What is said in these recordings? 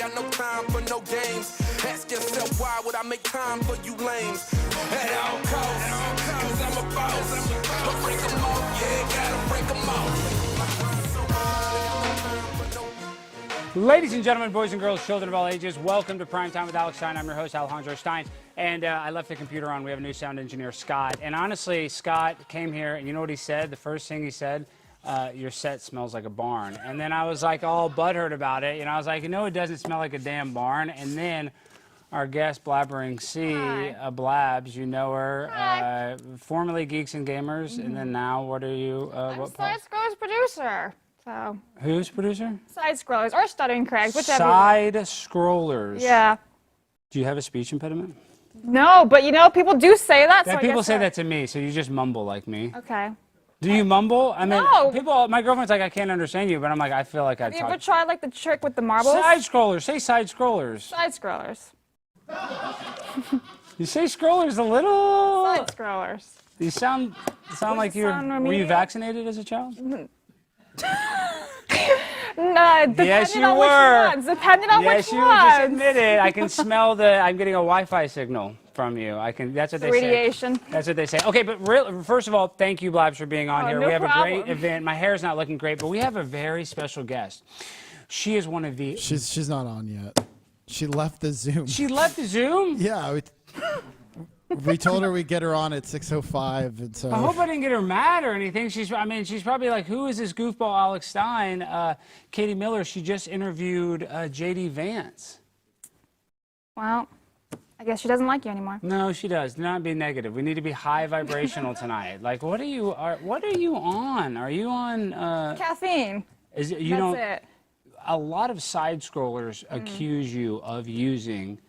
got no time for no games. Ask yourself why would I make time for you lames? At all costs, cause I'm a boss. But break them off, yeah, gotta break them off. Ladies and gentlemen, boys and girls, children of all ages, welcome to Primetime with Alex Stein. I'm your host, Alex Stein. And I left the computer on. We have a new sound engineer, Scott. And honestly, Scott came here, and you know what he said? The first thing he said, your set smells like a barn. And then I was like all butthurt about it. I was like, it doesn't smell like a damn barn. And then our guest, Blabbering C, Blabs, you know her, formerly Geeks and Gamers. And then now, what are you? I'm Side Scrollers producer. So. Who's producer? Side Scrollers or Stuttering Craig, whichever. Side Scrollers. Yeah. Do you have a speech impediment? No, but people do say that. So people say that to me, so you just mumble like me. Okay. Do you mumble? I mean, no. My girlfriend's like, I can't understand you, but I'm like, I feel like I talk. Have you ever tried like the trick with the marbles? Side scrollers. Say side scrollers. Side scrollers. You say scrollers a little. Side scrollers. You sound like were you vaccinated as a child? No, yes, you on were. Which ones. Depending on which ones. Yes, you just admit it. I can smell I'm getting a Wi-Fi signal from you. That's what they Radiation. say. That's what they say. Okay, but first of all, thank you, Blabs, for being on here. No We have problem. a great event. My hair's not looking great, but we have a very special guest. She is one of the... She's not on yet. She left the Zoom. She left the Zoom? Yeah. We told her we'd get her on at 6:05, and so. I hope I didn't get her mad or anything. She's probably like, who is this goofball Alex Stein? Katie Miller, she just interviewed J.D. Vance. Well, I guess she doesn't like you anymore. No, she does. Do not be negative. We need to be high vibrational tonight. Like, what are you on? Are you on? Caffeine. That's it. A lot of side scrollers accuse you of using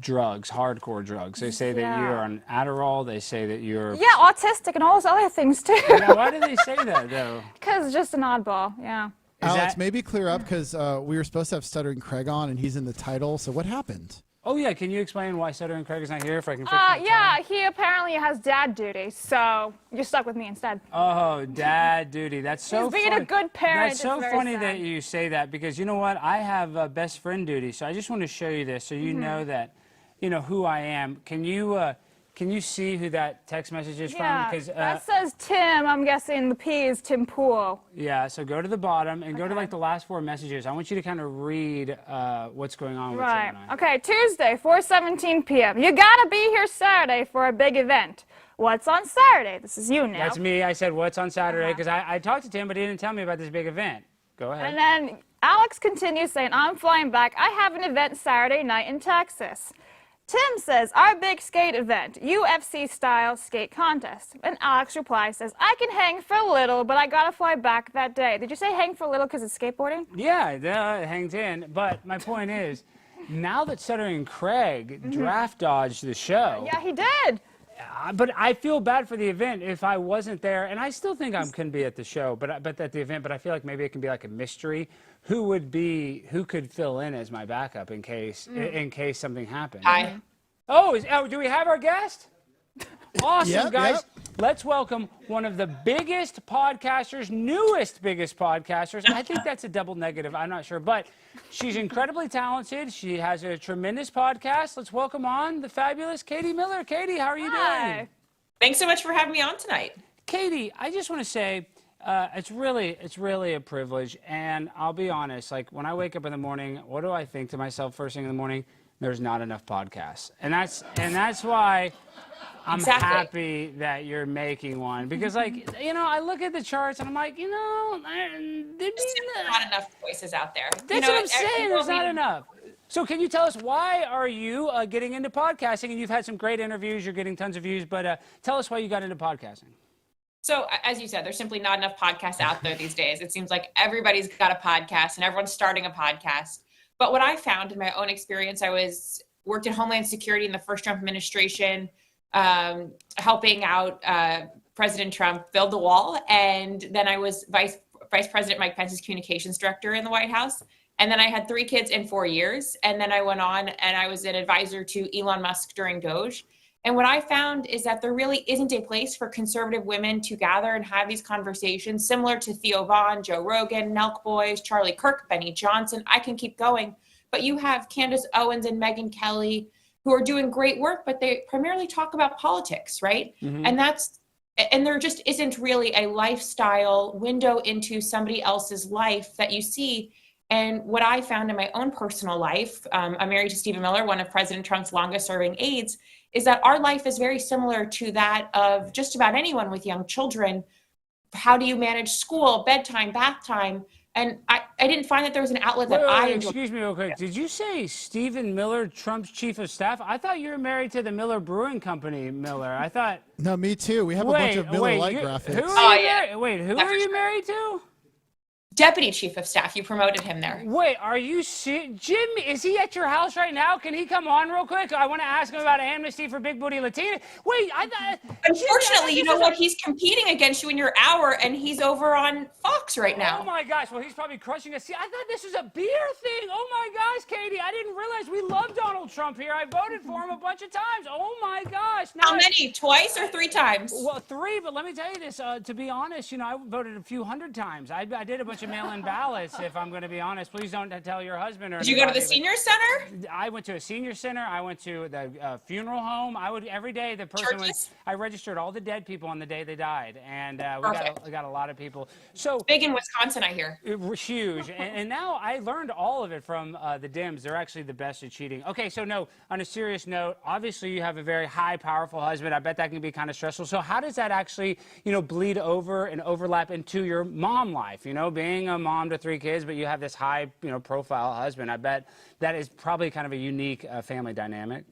drugs, hardcore drugs. They say that you're on Adderall. They say that you're... Yeah, autistic and all those other things, too. Yeah, why do they say that, though? Because just an oddball, yeah. Alex, maybe clear up, because we were supposed to have Stuttering Craig on, and he's in the title, so what happened? Oh, yeah, can you explain why Stuttering Craig is not here, if I can fix yeah, he apparently has dad duty, so you're stuck with me instead. Oh, dad duty. That's so funny. He's being a good parent. That's so funny that you say that, because you know what? I have best friend duty, so I just want to show you this so you know that, who I am. Can you see who that text message is from? Because that says Tim. I'm guessing the P is Tim Pool. Yeah, so go to the bottom and go to like the last 4 messages. I want you to kind of read what's going on with Tim and I. Okay, Tuesday, 4:17 p.m. You gotta be here Saturday for a big event. What's on Saturday? This is you now. That's me. I said, what's on Saturday? Because I talked to Tim, but he didn't tell me about this big event. Go ahead. And then Alex continues saying, I'm flying back. I have an event Saturday night in Texas. Tim says, our big skate event, UFC-style skate contest. And Alex replies, says, I can hang for a little, but I gotta fly back that day. Did you say hang for a little because it's skateboarding? Yeah, it hangs in. But my point is, now that Stuttering Craig draft dodged the show. Yeah, he did. But I feel bad for the event if I wasn't there, and I still think I can be at the show, but at the event. But I feel like maybe it can be like a mystery. Who could fill in as my backup in case something happened? Do we have our guest? Awesome, guys. Yep. Let's welcome one of the biggest podcasters, biggest podcasters. I think that's a double negative. I'm not sure, but she's incredibly talented. She has a tremendous podcast. Let's welcome on the fabulous Katie Miller. Katie, how are you doing? Thanks so much for having me on tonight. Katie, I just want to say it's really a privilege, and I'll be honest. Like when I wake up in the morning, what do I think to myself first thing in the morning? There's not enough podcasts, and that's why I'm happy that you're making one, because I look at the charts and I'm like, there's not enough voices out there. That's what I'm saying. There's not enough. So can you tell us why are you getting into podcasting? And you've had some great interviews. You're getting tons of views, but tell us why you got into podcasting. So as you said, there's simply not enough podcasts out there these days. It seems like everybody's got a podcast and everyone's starting a podcast. But what I found in my own experience, worked in Homeland Security in the first Trump administration, helping out President Trump build the wall. And then I was Vice President Mike Pence's communications director in the White House. And then I had 3 kids in 4 years. And then I went on and I was an advisor to Elon Musk during Doge. And what I found is that there really isn't a place for conservative women to gather and have these conversations, similar to Theo Vaughn, Joe Rogan, Nelk Boys, Charlie Kirk, Benny Johnson. I can keep going. But you have Candace Owens and Megyn Kelly who are doing great work, but they primarily talk about politics, right? And there just isn't really a lifestyle window into somebody else's life that you see. And what I found in my own personal life, I'm married to Stephen Miller, one of President Trump's longest serving aides, is that our life is very similar to that of just about anyone with young children. How do you manage school, bedtime, bath time? And I didn't find that there was an outlet that I enjoyed. Excuse me real quick. Did you say Stephen Miller, Trump's chief of staff? I thought you were married to the Miller Brewing Company, Miller. I thought. No, me too. We have a bunch of Miller Lite graphics. Who are you married to? Deputy chief of staff. You promoted him there. Wait, are you Jim? Is he at your house right now? Can he come on real quick? I want to ask him about amnesty for big booty Latina. Wait, I thought. Unfortunately, you know what? He's competing against you in your hour, and he's over on Fox right now. Oh my gosh! Well, he's probably crushing us. See, I thought this was a beer thing. Oh my gosh, Katie! I didn't realize we love Donald Trump here. I voted for him a bunch of times. Oh my gosh! Now, how many? Twice or 3 times? Well, 3. But let me tell you this. To be honest, I voted a few hundred times. I did a bunch of mail-in ballots, if I'm going to be honest. Please don't tell your husband or Did you go to the senior center? I went to a senior center. I went to the funeral home. I would every day. The person was. I registered all the dead people on the day they died, and we got a lot of people. So big in Wisconsin, I hear. Huge, and now I learned all of it from the Dems. They're actually the best at cheating. Okay, so no. On a serious note, obviously you have a very high, powerful husband. I bet that can be kind of stressful. So how does that actually, bleed over and overlap into your mom life? Being a mom to 3 kids, but you have this high, profile husband. I bet that is probably kind of a unique family dynamic.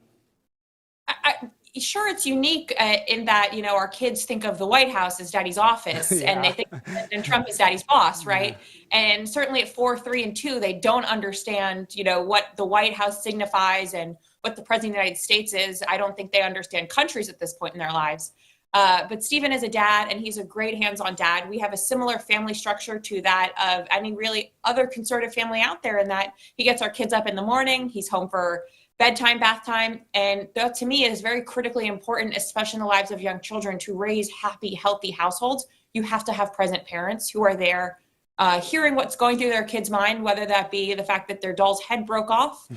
Sure, it's unique in that, our kids think of the White House as daddy's office and they think and Trump is daddy's boss, right? And certainly at 4, 3, and 2, they don't understand, what the White House signifies and what the president of the United States is. I don't think they understand countries at this point in their lives. But Stephen is a dad, and he's a great hands-on dad. We have a similar family structure to that of any really other conservative family out there, in that he gets our kids up in the morning, he's home for bedtime, bath time, and that to me is very critically important, especially in the lives of young children. To raise happy, healthy households, you have to have present parents who are there hearing what's going through their kid's mind, whether that be the fact that their doll's head broke off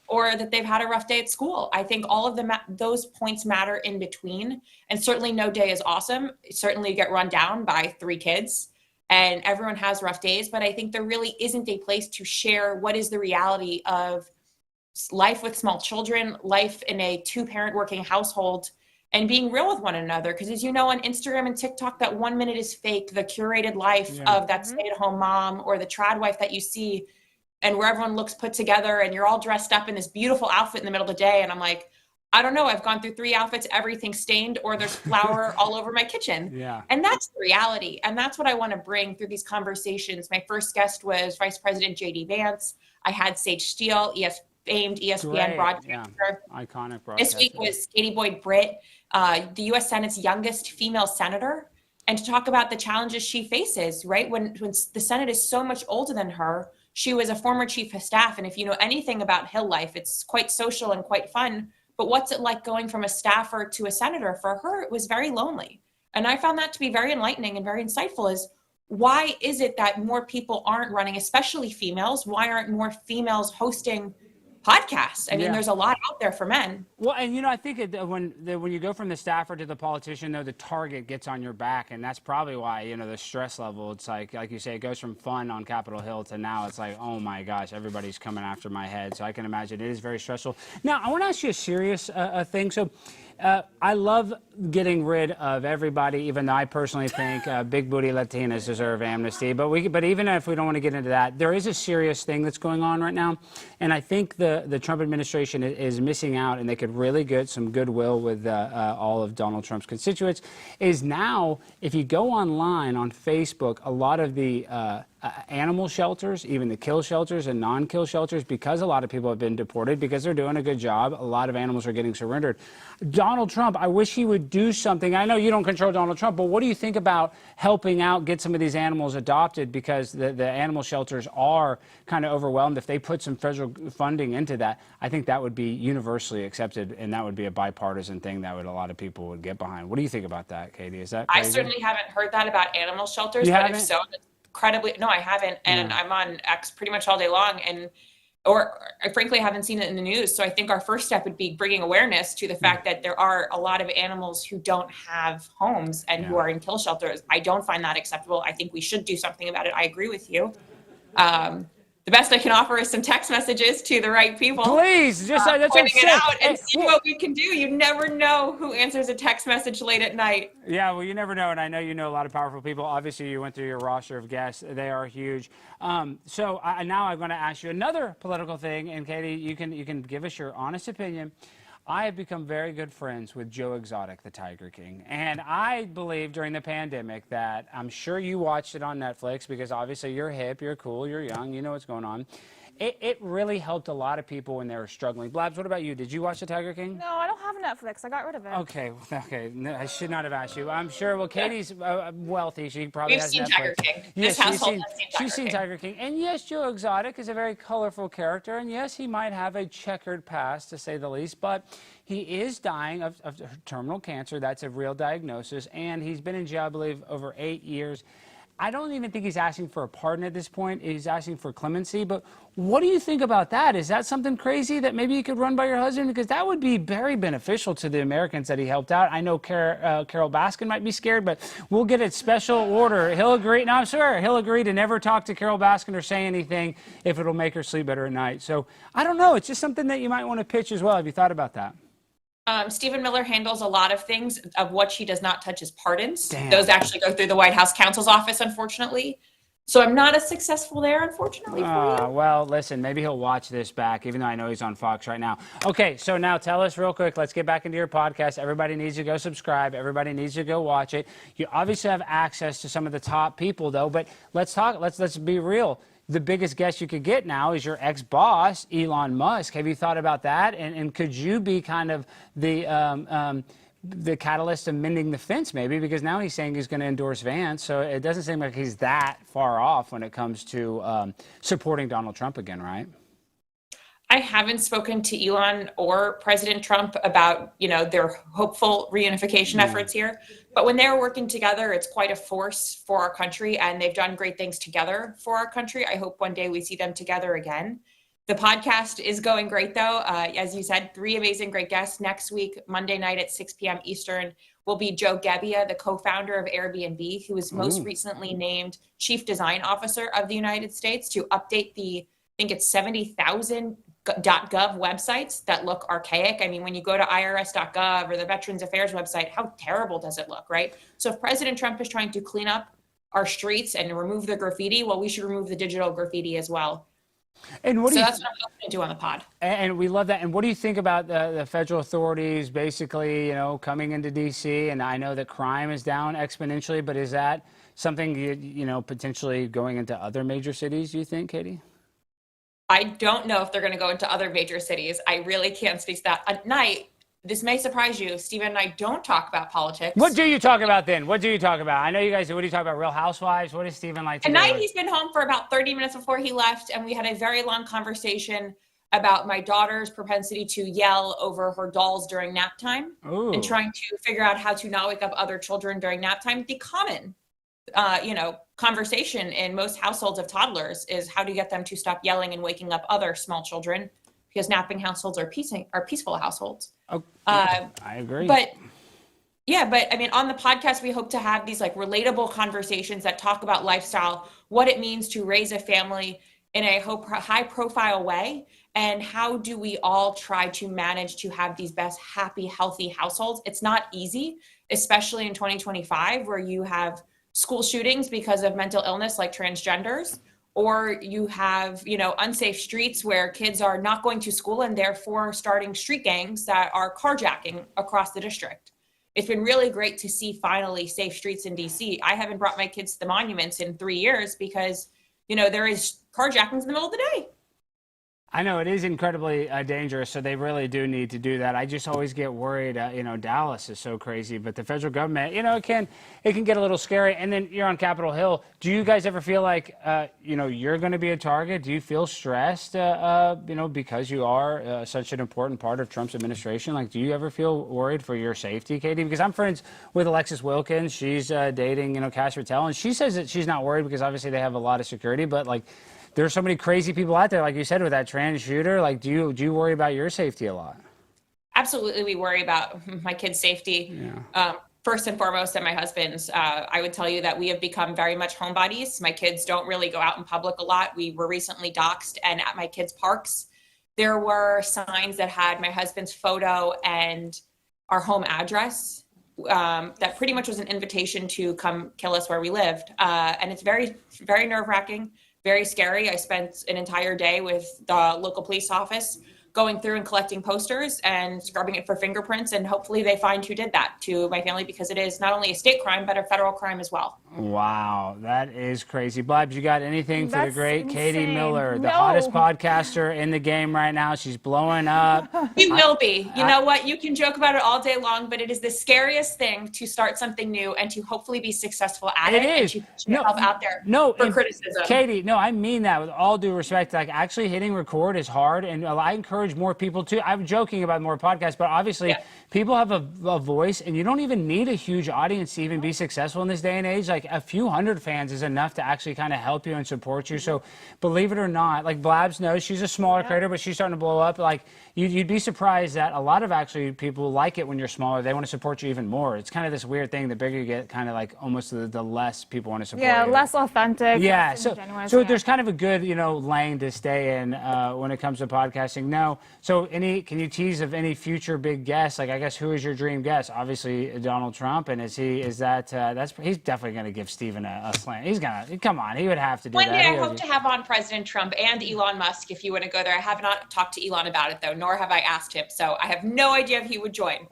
or that they've had a rough day at school. I think all of those points matter in between. And certainly no day is awesome. Certainly you get run down by 3 kids and everyone has rough days. But I think there really isn't a place to share what is the reality of life with small children, life in a 2-parent working household, and being real with one another. Because as you know, on Instagram and TikTok, that 1 minute is fake, the curated life of that stay-at-home mom or the trad wife that you see, and where everyone looks put together and you're all dressed up in this beautiful outfit in the middle of the day. And I'm like, I don't know, I've gone through 3 outfits, everything's stained, or there's flour all over my kitchen. And that's the reality. And that's what I want to bring through these conversations. My first guest was Vice President J.D. Vance. I had Sage Steele, famed ESPN broadcaster. Iconic broadcaster. This week was Katie Boyd Britt, the U.S. Senate's youngest female senator, and to talk about the challenges she faces, right? When the Senate is so much older than her. She was a former chief of staff, and if you know anything about Hill life, it's quite social and quite fun. But what's it like going from a staffer to a senator? For her, it was very lonely. And I found that to be very enlightening and very insightful. Is why is it that more people aren't running, especially females? Why aren't more females hosting podcasts? I mean, there's a lot out there for men. Well, and I think when you go from the staffer to the politician, though, the target gets on your back, and that's probably why the stress level. It's like you say, it goes from fun on Capitol Hill to now it's like, oh my gosh, everybody's coming after my head. So I can imagine it is very stressful. Now, I want to ask you a serious thing. So. I love getting rid of everybody, even though I personally think big booty Latinas deserve amnesty. But even if we don't want to get into that, there is a serious thing that's going on right now. And I think the Trump administration is missing out, and they could really get some goodwill with all of Donald Trump's constituents, is now, if you go online on Facebook, a lot of the animal shelters, even the kill shelters and non-kill shelters, because a lot of people have been deported, because they're doing a good job, a lot of animals are getting surrendered. Donald Trump, I wish he would do something. I know you don't control Donald Trump, but what do you think about helping out, get some of these animals adopted? Because the animal shelters are kind of overwhelmed. If they put some federal funding into that, I think that would be universally accepted, and that would be a bipartisan thing that a lot of people would get behind. What do you think about that, Katie? Is that crazy? I certainly haven't heard that about animal shelters, You but haven't? if so, incredibly, no, I haven't, and I'm on X pretty much all day long, and or I frankly haven't seen it in the news. So I think our first step would be bringing awareness to the fact that there are a lot of animals who don't have homes and who are in kill shelters. I don't find that acceptable. I think we should do something about it. I agree with you. The best I can offer is some text messages to the right people. Please, just that's pointing it out and Hey, see what we can do. You never know who answers a text message late at night. Yeah, well, you never know, and I know you know a lot of powerful people. Obviously, you went through your roster of guests; they are huge. So now I'm going to ask you another political thing, and Katie, you can give us your honest opinion. I have become very good friends with Joe Exotic, the Tiger King, and I believe during the pandemic that I'm sure you watched it on Netflix because obviously you're hip, you're cool, you're young, you know what's going on. It really helped a lot of people when they were struggling. Blabs, what about you? Did you watch the Tiger King? No, I don't have Netflix. I got rid of it. Okay. No, I should not have asked you. I'm sure. Well, Katie's wealthy. She probably We've has seen Netflix. Tiger King. Yes, This household has seen Tiger she's seen King. Tiger King. And yes, Joe Exotic is a very colorful character. And yes, he might have a checkered past, to say the least. But he is dying of terminal cancer. That's a real diagnosis. And he's been in jail, I believe, over 8 years. I don't even think he's asking for a pardon at this point. He's asking for clemency. But what do you think about that? Is that something crazy that maybe you could run by your husband? Because that would be very beneficial to the Americans that he helped out. I know Carol Baskin might be scared, but we'll get a special order. He'll agree. No, I'm sure he'll agree to never talk to Carol Baskin or say anything if it'll make her sleep better at night. So I don't know. It's just something that you might want to pitch as well. Have you thought about that? Stephen Miller handles a lot of things. Of what he does not touch is pardons. Damn. Those actually go through the White House counsel's office, unfortunately. So I'm not as successful there, unfortunately, for you. Well, listen, maybe he'll watch this back, even though I know he's on Fox right now. Okay, so now tell us real quick. Let's get back into your podcast. Everybody needs to go subscribe. Everybody needs to go watch it. You obviously have access to some of the top people, though. But let's talk. Let's be real. The biggest guest you could get now is your ex-boss, Elon Musk. Have you thought about that? And could you be kind of the catalyst of mending the fence, maybe? Because now he's saying he's going to endorse Vance. So it doesn't seem like he's that far off when it comes to supporting Donald Trump again, right? I haven't spoken to Elon or President Trump about, their hopeful reunification efforts here. But when they're working together, it's quite a force for our country, and they've done great things together for our country. I hope one day we see them together again. The podcast is going great, though. As you said, 3 amazing, great guests. Next week, Monday night at 6 p.m. Eastern, will be Joe Gebbia, the co-founder of Airbnb, who was most recently named Chief Design Officer of the United States to update I think it's 70,000 .gov websites that look archaic. I mean, when you go to irs.gov or the Veterans Affairs website, how terrible does it look, right? So if President Trump is trying to clean up our streets and remove the graffiti, well, we should remove the digital graffiti as well. And what that's what I'm going to do on the pod. And we love that. And what do you think about the federal authorities basically, coming into D.C.? And I know that crime is down exponentially, but is that something, potentially going into other major cities, do you think, Katie? I don't know if they're going to go into other major cities. I really can't speak to that. At night, this may surprise you, Stephen and I don't talk about politics. What do you talk about then? What do you talk about? I know you guys do. What do you talk about? Real Housewives? What does Stephen like to At do? night, he's been home for about 30 minutes before he left, and we had a very long conversation about my daughter's propensity to yell over her dolls during nap time. Ooh. And trying to figure out how to not wake up other children during nap time. The common conversation in most households of toddlers is how to get them to stop yelling and waking up other small children, because napping households are peaceful households. Oh, I agree. But I mean, on the podcast, we hope to have these relatable conversations that talk about lifestyle, what it means to raise a family in a high profile way, and how do we all try to manage to have these best happy, healthy households. It's not easy, especially in 2025, where you have school shootings because of mental illness like transgenders, or you have, unsafe streets where kids are not going to school and therefore starting street gangs that are carjacking across the district. It's been really great to see finally safe streets in DC. I haven't brought my kids to the monuments in 3 years because, there is carjackings in the middle of the day. I know it is incredibly dangerous, so they really do need to do that. I just always get worried. Dallas is so crazy, but the federal government, it can get a little scary. And then you're on Capitol Hill. Do you guys ever feel like, you're going to be a target? Do you feel stressed, because you are such an important part of Trump's administration? Like, do you ever feel worried for your safety, Katie? Because I'm friends with Alexis Wilkins. She's dating, Cash Patel, and she says that she's not worried because obviously they have a lot of security, but there's so many crazy people out there, like you said, with that trans shooter. Like, do you worry about your safety a lot? Absolutely, we worry about my kids' safety. First and foremost, and my husband's. I would tell you that we have become very much homebodies. My kids don't really go out in public a lot. We were recently doxxed, and at my kids' parks, there were signs that had my husband's photo and our home address. That pretty much was an invitation to come kill us where we lived. And it's very, very nerve-wracking, very scary. I spent an entire day with the local police office going through and collecting posters and scrubbing it for fingerprints, and hopefully they find who did that to my family, because it is not only a state crime but a federal crime as well. Wow, that is crazy. Blabs, you got anything for the great Katie insane. Miller, the No. hottest podcaster in the game right now? She's blowing up. We will be. You know what? You can joke about it all day long, but it is the scariest thing to start something new and to hopefully be successful at it. It is. And to put yourself out there for and criticism. Katie, no, I mean that with all due respect. Like, actually hitting record is hard, and I encourage more people to. I'm joking about more podcasts, but obviously people have a voice, and you don't even need a huge audience to even be successful in this day and age. Like, a few hundred fans is enough to actually kind of help you and support you. So believe it or not, like, Blabs knows she's a smaller creator, but she's starting to blow up. Like, you'd be surprised that a lot of actually people like it when you're smaller. They want to support you even more. It's kind of this weird thing. The bigger you get, kind of like almost the less people want to support you. Less authentic. Yeah, less so ingenuous, there's kind of a good, lane to stay in when it comes to podcasting. No, so can you tease of any future big guests? Like, I guess, who is your dream guest? Obviously Donald Trump, and he's definitely going to give Stephen a slant. He's gonna, come on, he would have to do One that. day I hope to have on President Trump and Elon Musk if you want to go there. I have not talked to Elon about it though, nor have I asked him. So I have no idea if he would join.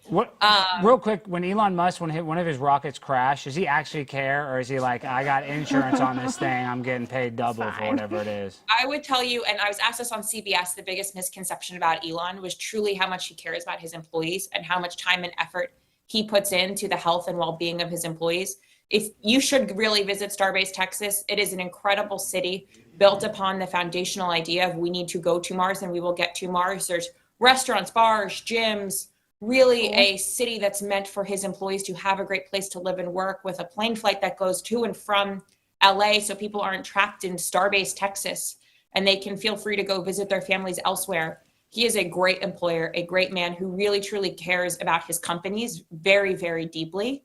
Real quick, when Elon Musk, when one of his rockets crash, does he actually care, or is he like, I got insurance on this thing, I'm getting paid double for whatever it is? I would tell you, and I was asked this on CBS, the biggest misconception about Elon was truly how much he cares about his employees and how much time and effort he puts into the health and well-being of his employees. If you should really visit Starbase, Texas, it is an incredible city built upon the foundational idea of we need to go to Mars and we will get to Mars. There's restaurants, bars, gyms, really a city that's meant for his employees to have a great place to live and work, with a plane flight that goes to and from LA so people aren't trapped in Starbase, Texas, and they can feel free to go visit their families elsewhere. He is a great employer, a great man who really, truly cares about his companies very, very deeply.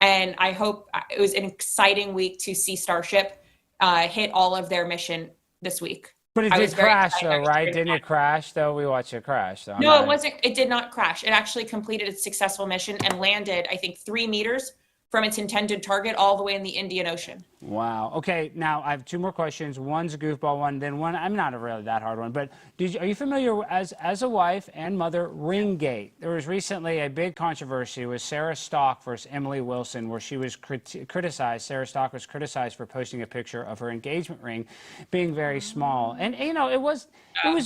And I hope it was an exciting week to see Starship hit all of their mission this week. But it did crash though, right? Didn't it crash though? We watched it crash though. No, it wasn't. It did not crash. It actually completed its successful mission and landed, I think, 3 meters from its intended target all the way in the Indian Ocean. Wow. Okay, now I have 2 more questions. One's a goofball one, then one, I'm not a really that hard one, but are you familiar as a wife and mother, Ringgate? There was recently a big controversy with Sarah Stock versus Emily Wilson, where she was criticized. Sarah Stock was criticized for posting a picture of her engagement ring being very small. And, it was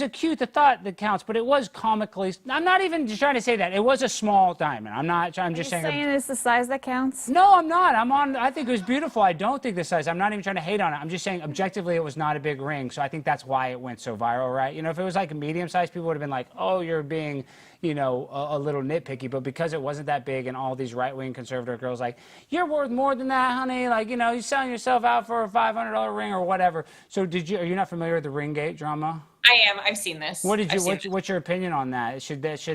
a cute, the thought that counts, but it was comically, I'm not even trying to say that. It was a small diamond. I'm just saying it's the size that counts? No, I'm not. I think it was beautiful. I don't think the size. I'm not even trying to hate on it. I'm just saying objectively it was not a big ring. So I think that's why it went so viral, right? If it was like a medium size, people would have been like, oh, you're being, a little nitpicky. But because it wasn't that big, and all these right-wing conservative girls like, you're worth more than that, honey. Like, you're selling yourself out for a $500 ring or whatever. So are you not familiar with the Ringgate drama? I am. I've seen this. What's your opinion on that?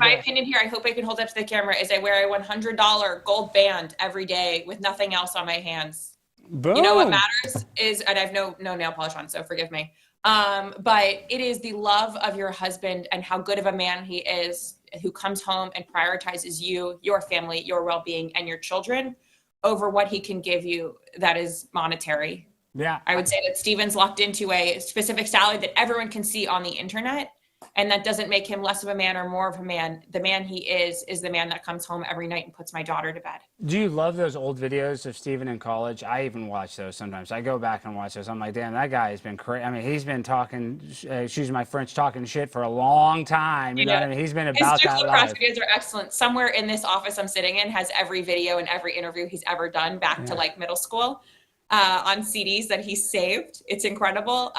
My opinion here, I hope I can hold up to the camera, is I wear a $100 gold band every day with nothing else on my hands. Boom. You know what matters is, and I have no nail polish on, so forgive me. But it is the love of your husband and how good of a man he is, who comes home and prioritizes you, your family, your well-being, and your children over what he can give you that is monetary. Yeah. I would say that Steven's locked into a specific salary that everyone can see on the internet, and that doesn't make him less of a man or more of a man. The man he is the man that comes home every night and puts my daughter to bed. Do you love those old videos of Steven in college? I even watch those sometimes. I go back and watch those. I'm like, damn, that guy has been crazy. I mean, he's been talking, excuse my French, talking shit for a long time. You know what I mean? He's been about that life. His videos are excellent. Somewhere in this office I'm sitting in has every video and every interview he's ever done back to like middle school. On CDs that he saved. It's incredible.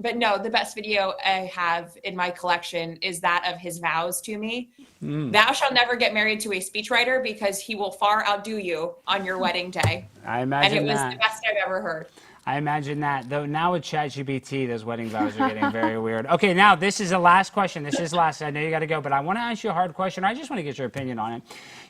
But no, the best video I have in my collection is that of his vows to me. Thou shalt never get married to a speechwriter because he will far outdo you on your wedding day. I imagine and it was that. the best I've ever heard. I imagine that. Though now with ChatGPT, those wedding vows are getting very weird. Okay, now this is the last question. This is last. I know you got to go, but I want to ask you a hard question. I just want to get your opinion on it.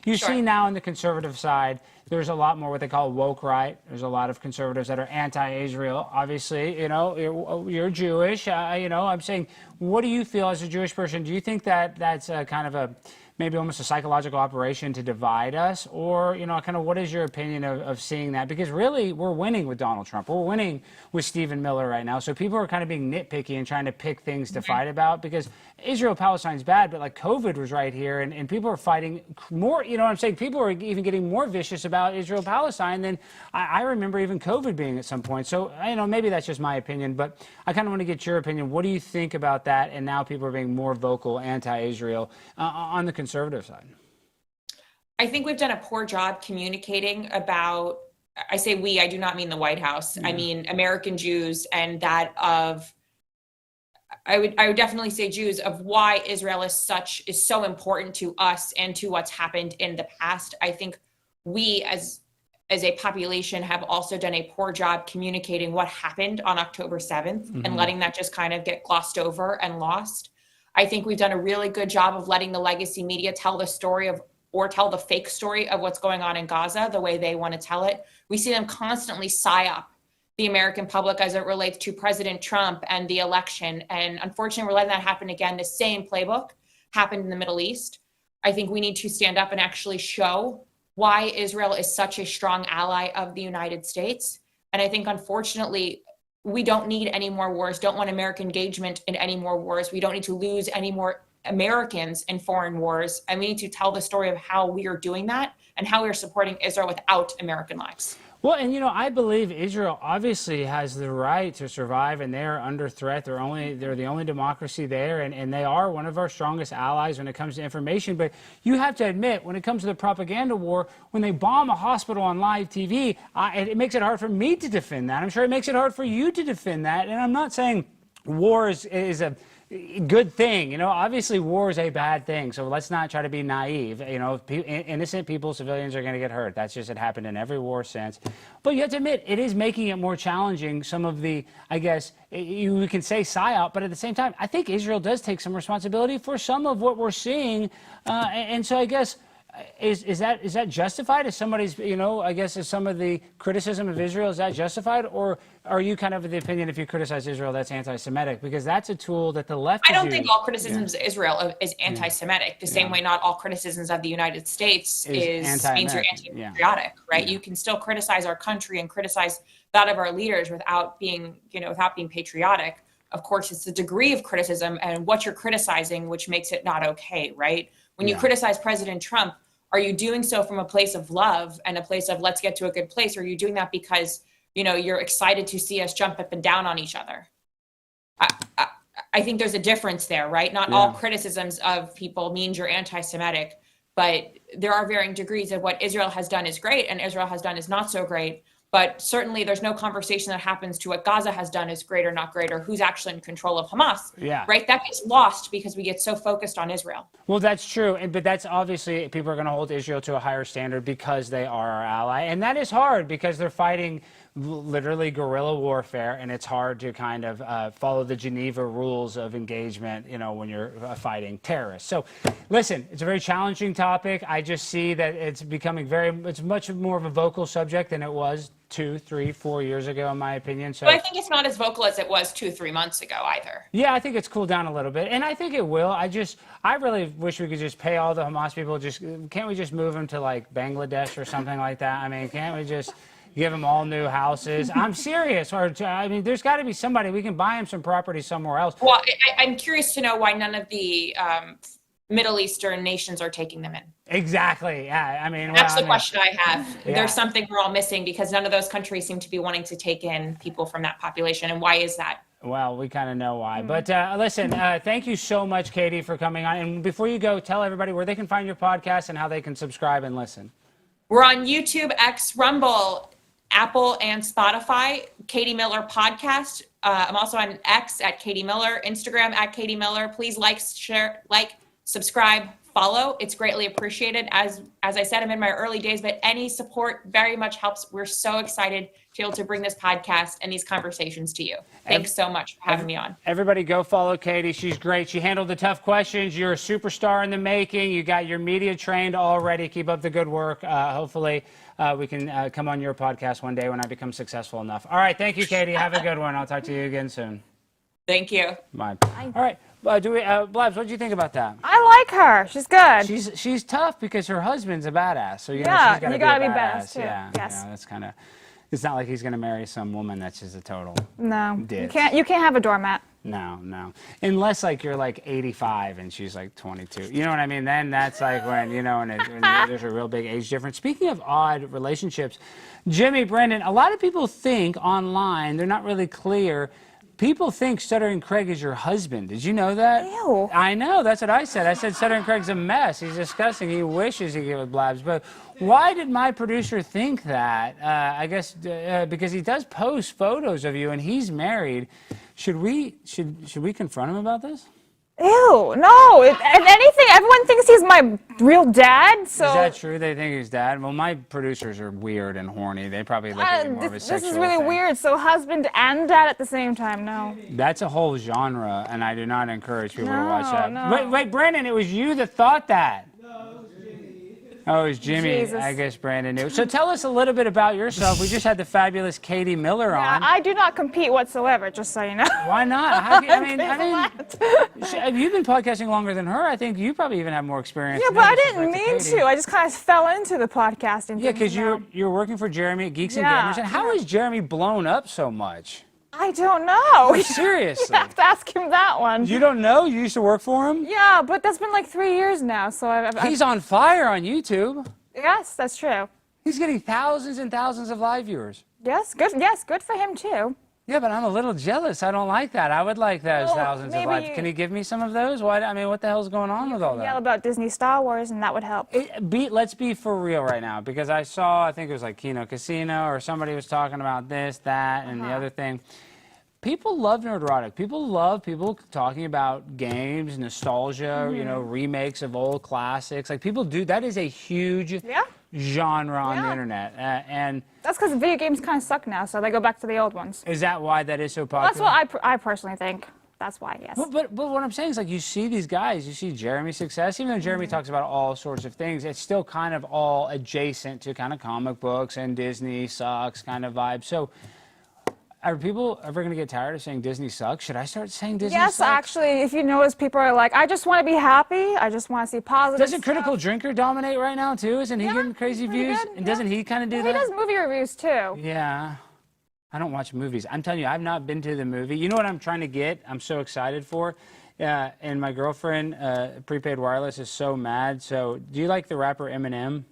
You Sure. see now on the conservative side, there's a lot more what they call woke right. There's a lot of conservatives that are anti-Israel. Obviously, you're Jewish. I'm saying, what do you feel as a Jewish person? Do you think that that's kind of a maybe almost a psychological operation to divide us? Or, kind of what is your opinion of seeing that? Because really, we're winning with Donald Trump. We're winning with Stephen Miller right now. So people are kind of being nitpicky and trying to pick things to fight about, because Israel-Palestine's bad, but like COVID was right here, and people are fighting more. You know what I'm saying? People are even getting more vicious about Israel-Palestine than I remember even COVID being at some point. So, maybe that's just my opinion, but I kind of want to get your opinion. What do you think about that? And now people are being more vocal anti-Israel on the conservative side. I think we've done a poor job communicating about, I say we, I do not mean the White House. I mean American Jews, and that of, I would definitely say Jews, of why Israel is so important to us and to what's happened in the past. I think we as a population have also done a poor job communicating what happened on October 7th and letting that just kind of get glossed over and lost. I think we've done a really good job of letting the legacy media tell the story or tell the fake story of what's going on in Gaza the way they want to tell it. We see them constantly psyop the American public as it relates to President Trump and the election. And unfortunately, we're letting that happen again. The same playbook happened in the Middle East. I think we need to stand up and actually show why Israel is such a strong ally of the United States. And I think, unfortunately, we don't need any more wars, don't want American engagement in any more wars. We don't need to lose any more Americans in foreign wars. And we need to tell the story of how we are doing that and how we are supporting Israel without American lives. Well, and I believe Israel obviously has the right to survive, and they are under threat. They're the only democracy there, and they are one of our strongest allies when it comes to information. But you have to admit, when it comes to the propaganda war, when they bomb a hospital on live TV, it makes it hard for me to defend that. I'm sure it makes it hard for you to defend that. And I'm not saying war is a good thing. Obviously war is a bad thing, so let's not try to be naive. Innocent people, civilians are going to get hurt. That's just, it happened in every war since. But you have to admit, it is making it more challenging. Some of the, I guess, you can say psyop, but at the same time, I think Israel does take some responsibility for some of what we're seeing. And so I guess, is that justified? Is somebody's, I guess, is some of the criticism of Israel, is that justified? Or are you kind of of the opinion if you criticize Israel, that's anti-Semitic? Because that's a tool that the left I don't think all criticisms of Israel is anti-Semitic. The same way not all criticisms of the United States means you're anti-patriotic, right? You can still criticize our country and criticize that of our leaders without being patriotic. Of course, it's the degree of criticism and what you're criticizing which makes it not okay, right? When you criticize President Trump, are you doing so from a place of love and a place of let's get to a good place? Or are you doing that because, you're excited to see us jump up and down on each other? I think there's a difference there, right? Not all criticisms of people means you're anti-Semitic, but there are varying degrees of what Israel has done is great and Israel has done is not so great. But certainly there's no conversation that happens to what Gaza has done is great or not great, or who's actually in control of Hamas, right? That gets lost because we get so focused on Israel. Well, that's true. But that's obviously, people are going to hold Israel to a higher standard because they are our ally. And that is hard because they're fighting literally guerrilla warfare, and it's hard to kind of follow the Geneva rules of engagement, when you're fighting terrorists. So listen, it's a very challenging topic. I just see that it's becoming it's much more of a vocal subject than it was 2, 3, 4 years ago, in my opinion. So but I think it's not as vocal as it was 2-3 months ago either. Yeah, I think it's cooled down a little bit, and I think it will. I really wish we could just pay all the Hamas people. Can't we just move them to like Bangladesh or something like that? I mean, can't we just give them all new houses? I'm serious. There's got to be somebody. We can buy them some property somewhere else. Well, I'm curious to know why none of the Middle Eastern nations are taking them in. Exactly. Yeah. That's the question I have. Yeah. There's something we're all missing because none of those countries seem to be wanting to take in people from that population. And why is that? Well, we kind of know why. But listen, thank you so much, Katie, for coming on. And before you go, tell everybody where they can find your podcast and how they can subscribe and listen. We're on YouTube, X, Rumble, Apple, and Spotify. Katie Miller Podcast. I'm also on X at Katie Miller, Instagram at Katie Miller. Please like, share, subscribe, follow. It's greatly appreciated. As I said, I'm in my early days, but any support very much helps. We're so excited to be able to bring this podcast and these conversations to you. Thanks so much for having me on. Everybody go follow Katie. She's great. She handled the tough questions. You're a superstar in the making. You got your media trained already. Keep up the good work. Hopefully we can come on your podcast one day when I become successful enough. All right. Thank you, Katie. Have a good one. I'll talk to you again soon. Thank you. Bye. All right. Blabs, what did you think about that? I like her. She's good. She's tough because her husband's a badass. So, yeah, she's you gotta be be badass too. Yeah, yes. That's kind of, it's not like he's going to marry some woman that's just a total No, ditch. you can't have a doormat. No. Unless like you're like 85 and she's like 22. You know what I mean? Then that's like when, when there's a real big age difference. Speaking of odd relationships, Jimmy, Brendan, a lot of people think online, they're not really clear. People think Stuttering Craig is your husband. Did you know that? Ew. I know. That's what I said. I said Stuttering Craig's a mess. He's disgusting. He wishes he could get with Blabs. But why did my producer think that? I guess because he does post photos of you and he's married. Should we confront him about this? Ew, no. If anything, everyone thinks he's my real dad, so... Is that true? They think he's dad? Well, my producers are weird and horny. They probably look at you more of a sexual This is really thing. weird. So husband and dad at the same time, no. That's a whole genre, and I do not encourage people to watch that. No. Wait, Brandon, it was you that thought that. Oh, it was Jimmy. Jesus. I guess Brandon knew. So tell us a little bit about yourself. We just had the fabulous Katie Miller on. I do not compete whatsoever, just so you know. Why not? Have you been podcasting longer than her? I think you probably even have more experience. Yeah, than but I her, didn't like mean Katie. to. I just kind of fell into the podcasting. Yeah, thing, because you're working for Jeremy at Geeks and Yeah. Gamers. And how is Jeremy blown up so much? I don't know. Seriously. You have to ask him that one. You don't know? You used to work for him? Yeah, but that's been like 3 years now, so He's on fire on YouTube. Yes, that's true. He's getting thousands and thousands of live viewers. Yes, good for him too. Yeah, but I'm a little jealous. I don't like that. I would like those Well, thousands of maybe live. Can you give me some of those? What the hell's going on with all Yell that? about Disney Star Wars, and that would help. Let's be for real right now, because I think it was like Kino Casino, or somebody was talking about this, that, and the other thing. People love Nerdrotic. People love people talking about games, nostalgia, remakes of old classics. Like people do. That is a huge genre on the internet. And That's because video games kind of suck now, so they go back to the old ones. is that why that is so popular? That's what I personally think. That's why, yes. But what I'm saying is, like, you see these guys, you see Jeremy's success, even though Jeremy talks about all sorts of things, it's still kind of all adjacent to kind of comic books and Disney sucks kind of vibe. So are people ever going to get tired of saying Disney sucks? Should I start saying Disney sucks? Yes, actually, if you notice, people are like, I just want to be happy. I just want to see positive Doesn't Critical Drinker dominate right now, too? Isn't he getting crazy pretty views? good, And yeah. doesn't he kind of do Well, that? he does movie reviews too. Yeah. I don't watch movies. I'm telling you, I've not been to the movie. You know what I'm trying to get? I'm so excited for? And my girlfriend, prepaid wireless, is so mad. So do you like the rapper Eminem?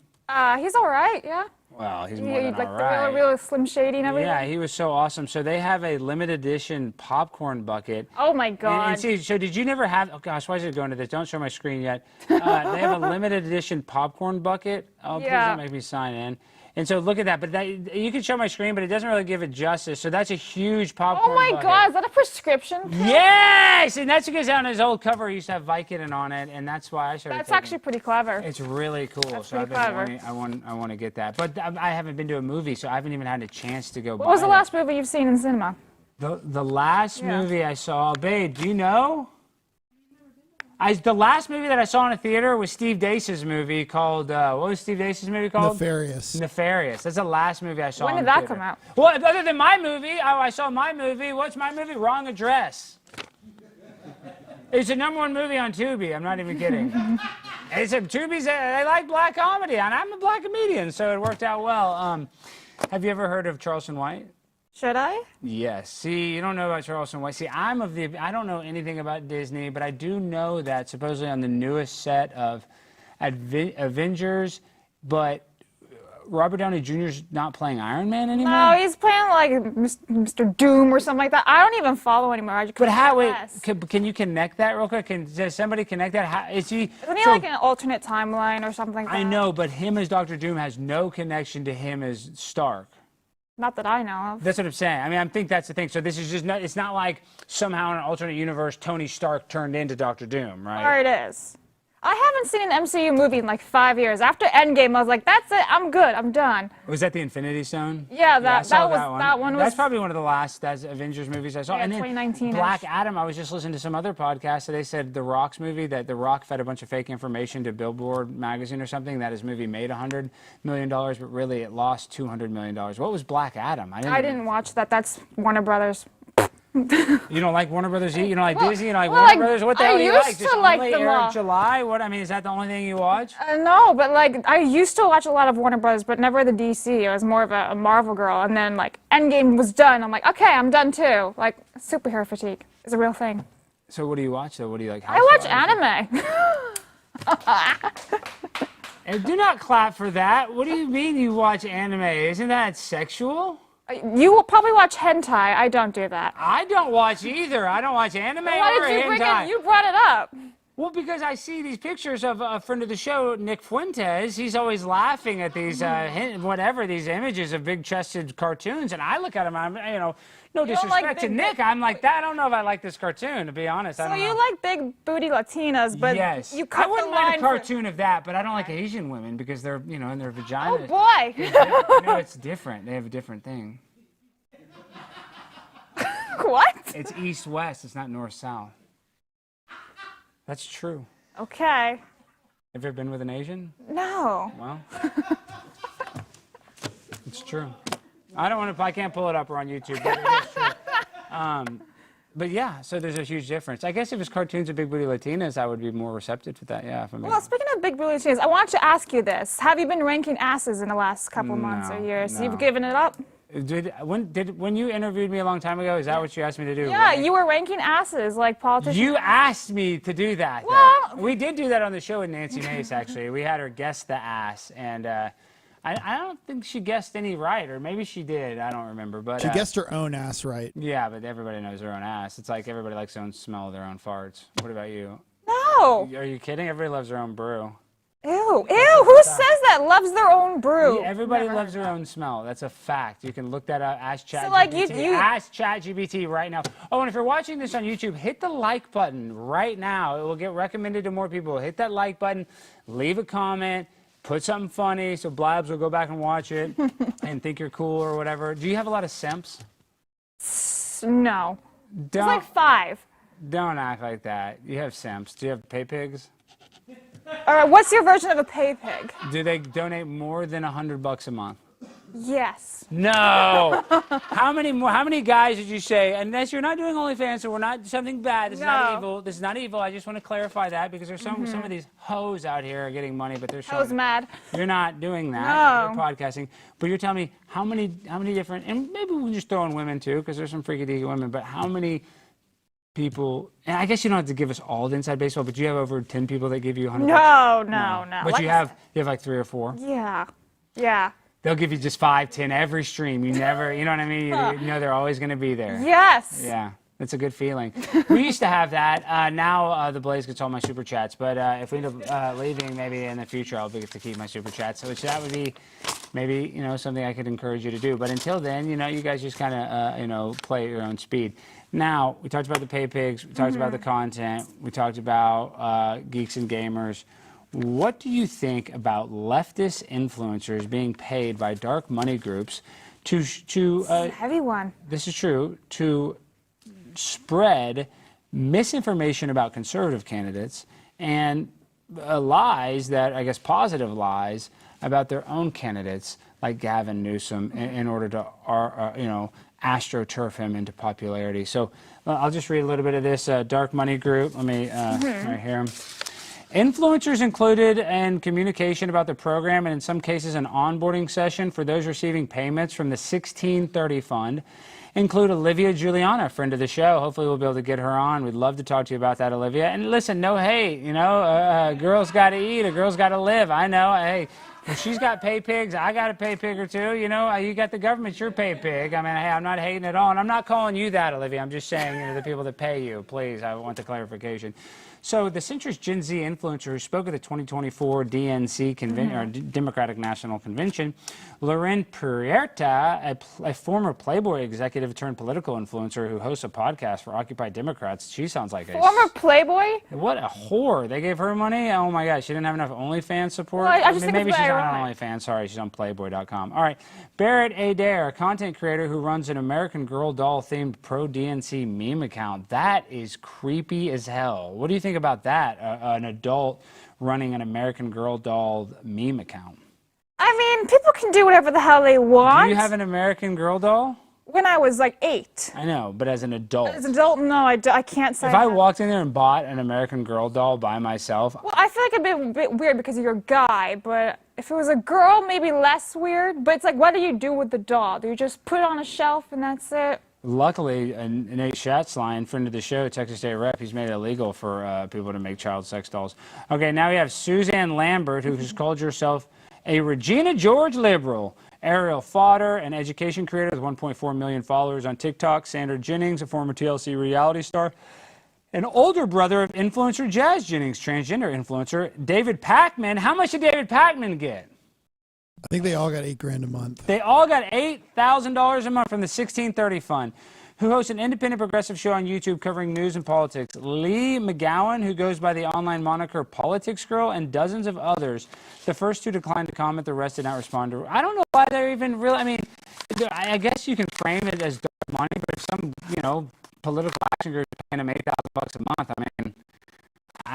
He's all right, yeah. Well, he's more than like all the right. real Slim Shady and everything. Yeah, he was so awesome. So they have a limited edition popcorn bucket. Oh my God. And see, so did you never have? Oh gosh, why is it going to this? Don't show my screen yet. They have a limited edition popcorn bucket. Oh, please Yeah. don't make me sign in. And so look at that. But you can show my screen, but it doesn't really give it justice. So that's a huge popcorn Oh my bucket. God, is that a prescription pill? Yes, and that's because on his old cover he used to have Vicodin on it, and that's why I started. That's taking actually pretty clever. It's really cool. That's So I've pretty been clever. wanting, I want to get that, but I haven't been to a movie, so I haven't even had a chance to go. What was the last movie you've seen in cinema? The last Yeah. movie I saw, babe, do you know? The last movie that I saw in a theater was Steve Dace's movie called, what was Steve Dace's movie called? Nefarious. Nefarious. That's the last movie I saw When in did that theater. come out? Well, other than my movie, I saw my movie. What's my movie? Wrong Address. It's the #1 movie on Tubi. I'm not even kidding. Tubi's, they like black comedy, and I'm a black comedian, so it worked out well. Have you ever heard of Charleston White? Should I? Yes. See, you don't know about Charleston White. See, I don't know anything about Disney, but I do know that supposedly on the newest set of Avengers, but Robert Downey Jr.'s not playing Iron Man anymore? No, he's playing like Mr. Doom or something like that. I don't even follow anymore. I just But how, wait, guess. can you connect that real quick? Does somebody connect that? Isn't he so- like an alternate timeline or something like that? I know, but him as Doctor Doom has no connection to him as Stark. Not that I know of. That's what I'm saying. I mean, I think that's the thing. So this is just not, it's not like somehow in an alternate universe Tony Stark turned into Doctor Doom, right? Or it is. I haven't seen an MCU movie in like 5 years. After Endgame, I was like, that's it. I'm good. I'm done. Was that the Infinity Stone? Yeah, I saw that one was. That's probably one of the last Avengers movies I saw. Yeah, and then 2019-ish. Black Adam. I was just listening to some other podcast, so they said The Rock's movie, that The Rock fed a bunch of fake information to Billboard magazine or something, that his movie made $100 million, but really it lost $200 million. What was Black Adam? I didn't watch that. That's Warner Brothers. You don't like Warner Brothers? You don't like Disney? You don't like well, Warner Brothers? What the hell do you like? used Just to like only them air all. in July? What? I mean, is that the only thing you watch? No, but like I used to watch a lot of Warner Brothers, but never the DC. I was more of a Marvel girl. And then like Endgame was done. I'm like, okay, I'm done too. Like superhero fatigue is a real thing. So what do you watch though? What do you like? I watch anime. And do not clap for that. What do you mean you watch anime? Isn't that sexual? You will probably watch hentai. I don't do that. I don't watch either. I don't watch anime Why or did you bring hentai. it? You brought it up. Well, because I see these pictures of a friend of the show, Nick Fuentes. He's always laughing at these these images of big-chested cartoons, and I look at them. I'm, no don't disrespect like to big- Nick. I'm like that. I don't know if I like this cartoon, to be honest. I So don't you know. like big booty Latinas, but Yes. you cut I wouldn't the mind line a cartoon of that, but I don't like Asian women because they're, in their vagina. Oh boy. It's different. They have a different thing. What? It's east-west. It's not north-south. That's true. Okay. Have you ever been with an Asian? No. Well, it's true. I can't pull it up or on YouTube, but it is true. But yeah, so there's a huge difference. I guess if it's cartoons of big booty Latinas, I would be more receptive to that. Yeah. If I'm Well, speaking of big booty Latinas, I want to ask you this: have you been ranking asses in the last couple months or years? no. You've given it up? When you interviewed me a long time ago, is that what you asked me to do? Yeah, you were ranking asses like politicians. You asked me to do that. though. Well- We did do that on the show with Nancy Mace, actually. We had her guess the ass, and I don't think she guessed any right, or maybe she did. I don't remember. But She guessed her own ass right. yeah, but everybody knows their own ass. It's like everybody likes their own smell of their own farts. What about you? No. Are you kidding? Everybody loves their own brew. Ew. Ew. Who says that? Loves their own brew. Everybody Never loves heard their own smell. That's a fact. You can look that up. Ask ChatGPT. So, like, you- Ask ChatGPT right now. Oh, and if you're watching this on YouTube, hit the like button right now. It will get recommended to more people. Hit that like button. Leave a comment. Put something funny so Blabs will go back and watch it and think you're cool or whatever. Do you have a lot of simps? No. It's Don't, like 5. don't act like that. You have simps. Do you have pay pigs? All right. What's your version of a pay pig? Do they donate more than $100 a month? Yes. No. How many guys did you say? Unless you're not doing OnlyFans, so we're not something bad. This is not No. evil. This is not evil. I just want to clarify that because there's some of these hoes out here are getting money, but they're I was showing. mad. You're not doing that. No. You're podcasting, but you're telling me how many different, and maybe we can just throw in women too, because there's some freaky deaky women. But how many people? And I guess you don't have to give us all the inside baseball, but you have over 10 people that give you $100. No. But Like you I have like 3 or 4. Yeah. Yeah. They'll give you just 5, 10 every stream. You never, you know what I mean? You know they're always going to be there. Yes. Yeah, it's a good feeling. We used to have that. Now the Blaze gets all my super chats. But if we end up leaving, maybe in the future, I'll get to keep my super chats. So that would be maybe something I could encourage you to do. But until then, you guys just kind of play at your own speed. Now we talked about the pay pigs. We talked about the content. We talked about geeks and gamers. What do you think about leftist influencers being paid by dark money groups to Heavy one. this is true, to spread misinformation about conservative candidates and lies that, I guess, positive lies about their own candidates, like Gavin Newsom, in order to, astroturf him into popularity. So I'll just read a little bit of this dark money group. Let me right here. Influencers included in communication about the program and in some cases an onboarding session for those receiving payments from the 1630 fund include Olivia Giuliana, friend of the show. Hopefully we'll be able to get her on. We'd love to talk to you about that, Olivia. And listen, no hate, a girl's got to eat, a girl's got to live. I know, hey, if she's got pay pigs, I got a pay pig or two. You got the government's your pay pig. I mean, hey, I'm not hating at all. And I'm not calling you that, Olivia. I'm just saying, the people that pay you, please, I want the clarification. So the centrist Gen Z influencer who spoke at the 2024 DNC convention, or Democratic National Convention, Lauren Pierta, a former Playboy executive turned political influencer who hosts a podcast for Occupy Democrats. She sounds like a Former Playboy? what a whore. They gave her money? Oh my God, she didn't have enough OnlyFans support? Well, I just think maybe it's she's very not on ironic. OnlyFans. Sorry, she's on Playboy.com. All right. Barrett Adair, a content creator who runs an American Girl doll themed pro DNC meme account. That is creepy as hell. What do you think about that? An adult running an American Girl doll meme account. I mean, people can do whatever the hell they want. Do you have an American Girl doll? When I was like 8. I know, but as an adult. As an adult, no, I can't say If I that. walked in there and bought an American Girl doll by myself, Well, I feel like it'd be a bit weird because you're a guy, but if it was a girl, maybe less weird. But it's like, what do you do with the doll? Do you just put it on a shelf and that's it? luckily, Nate Schatzline, friend of the show, Texas State Rep, he's made it illegal for people to make child sex dolls. Okay, now we have Suzanne Lambert, who has called herself a Regina George liberal. Ariel Fodder, an education creator with 1.4 million followers on TikTok. Sandra Jennings, a former TLC reality star. An older brother of influencer Jazz Jennings, transgender influencer. David Pakman. How much did David Pakman get? I think they all got $8,000 a month. They all got $8,000 a month from the 1630 Fund, who hosts an independent progressive show on YouTube covering news and politics. Lee McGowan, who goes by the online moniker Politics Girl, and dozens of others. The first two declined to comment, the rest did not respond to. I don't know why they're even really, I mean, I guess you can frame it as dark money, but if some, political action group is paying them $8,000 a month, I mean,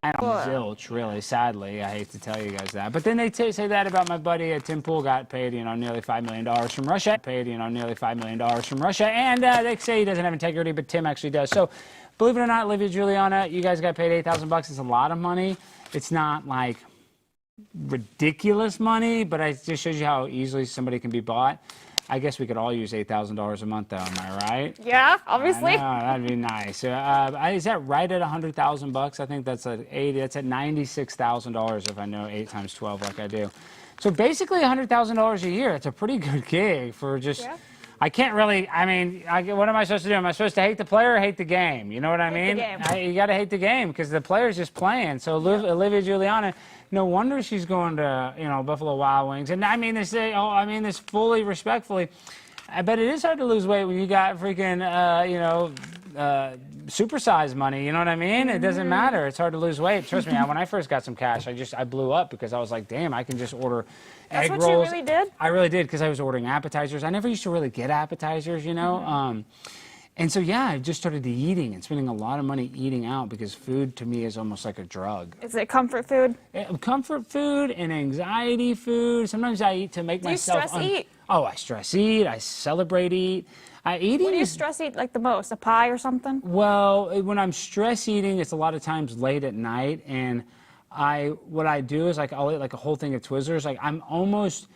I don't zilch, really, sadly. I hate to tell you guys that. But then they say that about my buddy Tim Pool got paid, nearly $5 million from Russia. Nearly $5 million from Russia. And they say he doesn't have integrity, but Tim actually does. So, believe it or not, Olivia Giuliana, you guys got paid $8,000. It's a lot of money. It's not like ridiculous money, but it just shows you how easily somebody can be bought. I guess we could all use $8,000 a month, though. Am I right? Yeah, obviously. I know, that'd be nice. Is that right at $100,000? I think that's at 80. That's at $96,000 if I know 8 times 12 like I do. So basically $100,000 a year. It's a pretty good gig for just. Yeah. I can't really. I mean, what am I supposed to do? Am I supposed to hate the player or hate the game? You know what I mean? You got to hate the game because the player's just playing. So Olivia Giuliana. No wonder she's going to, Buffalo Wild Wings. And I mean this fully respectfully. I bet it is hard to lose weight when you got freaking, supersized money. You know what I mean? It doesn't matter. It's hard to lose weight. Trust me, when I first got some cash, I blew up because I was like, damn, I can just order egg rolls. That's what you really did? I really did because I was ordering appetizers. I never used to really get appetizers, And so, I just started eating and spending a lot of money eating out because food to me is almost like a drug. Is it comfort food? Comfort food and anxiety food. Sometimes I eat to make myself... Do you stress eat? Oh, I stress eat. I celebrate eat. What do you stress eat like the most? A pie or something? Well, when I'm stress eating, it's a lot of times late at night. And what I do is I'll eat like a whole thing of Twizzlers. Like I'm almost...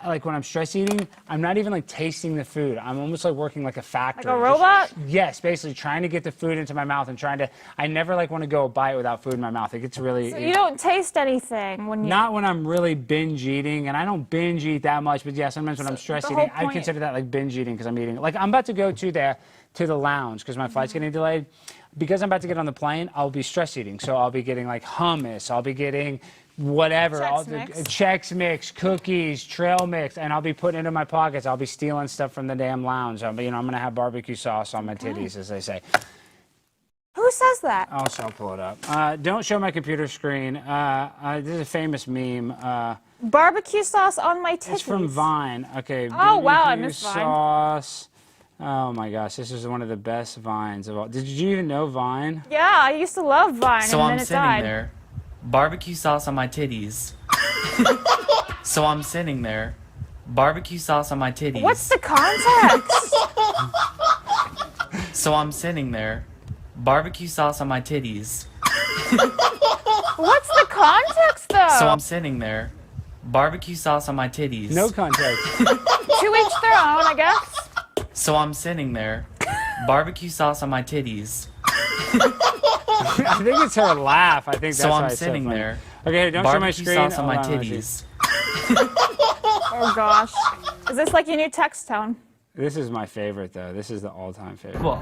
Like when I'm stress eating, I'm not even like tasting the food. I'm almost like working like a factory. Like a robot? Yes, basically trying to get the food into my mouth and I never like want to go a bite without food in my mouth. It gets really. So you don't taste anything when you. Not when I'm really binge eating, and I don't binge eat that much. But yeah, sometimes when I'm stress eating, I consider that like binge eating because I'm eating. Like I'm about to go to the lounge because my flight's getting delayed. Because I'm about to get on the plane, I'll be stress eating. So I'll be getting like hummus. I'll be getting whatever, Chex Mix, cookies, trail mix, and I'll be putting it in my pockets. I'll be stealing stuff from the damn lounge. I'm going to have barbecue sauce on my titties, as they say. Who says that? I'll pull it up. Don't show my computer screen. This is a famous meme. Barbecue sauce on my titties. It's from Vine. Okay. Oh, wow, I missed Vine. Sauce. Oh my gosh, this is one of the best Vines of all. Did you even know Vine? Yeah, I used to love Vine. So and I'm then sitting there, barbecue sauce on my titties. So I'm sitting there, barbecue sauce on my titties. What's the context? So I'm sitting there, barbecue sauce on my titties. What's the context, though? So I'm sitting there, barbecue sauce on my titties. No context. To each their own, I guess. So I'm sitting there, barbecue sauce on my titties. I think it's her laugh. I think that's so why I'm it's sitting so funny. there. Okay, don't show my screen. Barbecue sauce on my titties. Oh gosh, is this like your new text tone? This is my favorite though. This is the all-time favorite. Cool.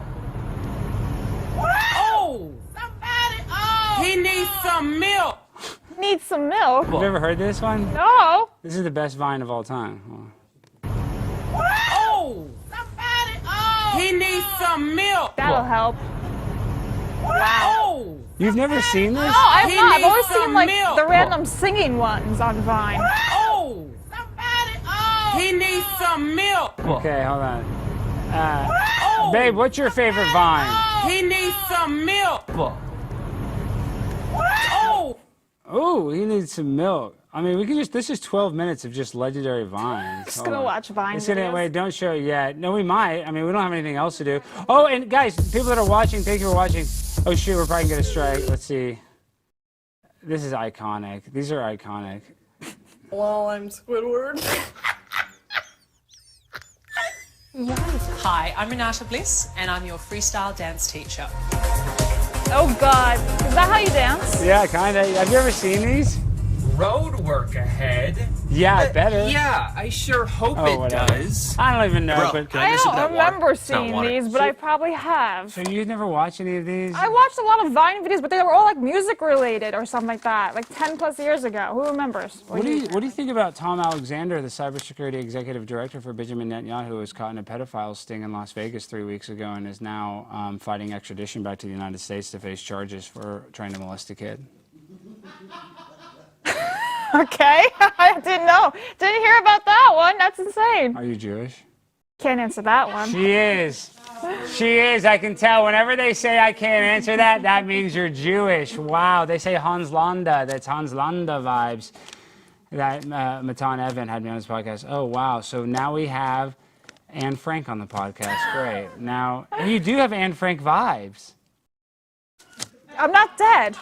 Oh! Somebody! Oh! He needs some milk. Need some milk. Have you ever heard this one? No. This is the best Vine of all time. Oh! Somebody, He needs some milk. That'll help. Wow. You've never seen this? No, I've He not. I've needs always seen some like milk. the random singing ones on Vine. Oh! Somebody, He needs some milk. Okay, hold on. Babe, what's your favorite Vine? He needs some milk. Oh! Oh, he needs some milk. I mean, we can just, this is 12 minutes of just legendary Vines. Just Hold gonna on. watch Vine It's gonna, videos. wait, don't show it yet. No, we might. I mean, we don't have anything else to do. Oh, and guys, people that are watching, thank you for watching. Oh shoot, we're probably gonna get a strike. Let's see. This is iconic. These are iconic. Well, I'm Squidward. Hi, I'm Renata Bliss, and I'm your freestyle dance teacher. Oh God, is that how you dance? Yeah, kinda. Have you ever seen these? Road work ahead. Yeah, it better. Yeah, I sure hope Oh, it whatever. does. I don't even know, Bro, but can I listen to don't that water? remember It's not seeing water. these, but I probably have. so you've never watched any of these? I watched a lot of Vine videos, but they were all like music related or something like that, like 10 plus years ago. Who remembers? What do you think about Tom Alexander, the cybersecurity executive director for Benjamin Netanyahu, who was caught in a pedophile sting in Las Vegas 3 weeks ago and is now fighting extradition back to the United States to face charges for trying to molest a kid? Okay, I didn't know. Didn't hear about that one. That's insane. Are you Jewish? Can't answer that one. She is. She is. I can tell. Whenever they say I can't answer that, that means you're Jewish. Wow. They say Hans Landa. That's Hans Landa vibes. That Matan Evan had me on his podcast. Oh, wow. So now we have Anne Frank on the podcast. Great. Now, and you do have Anne Frank vibes. I'm not dead.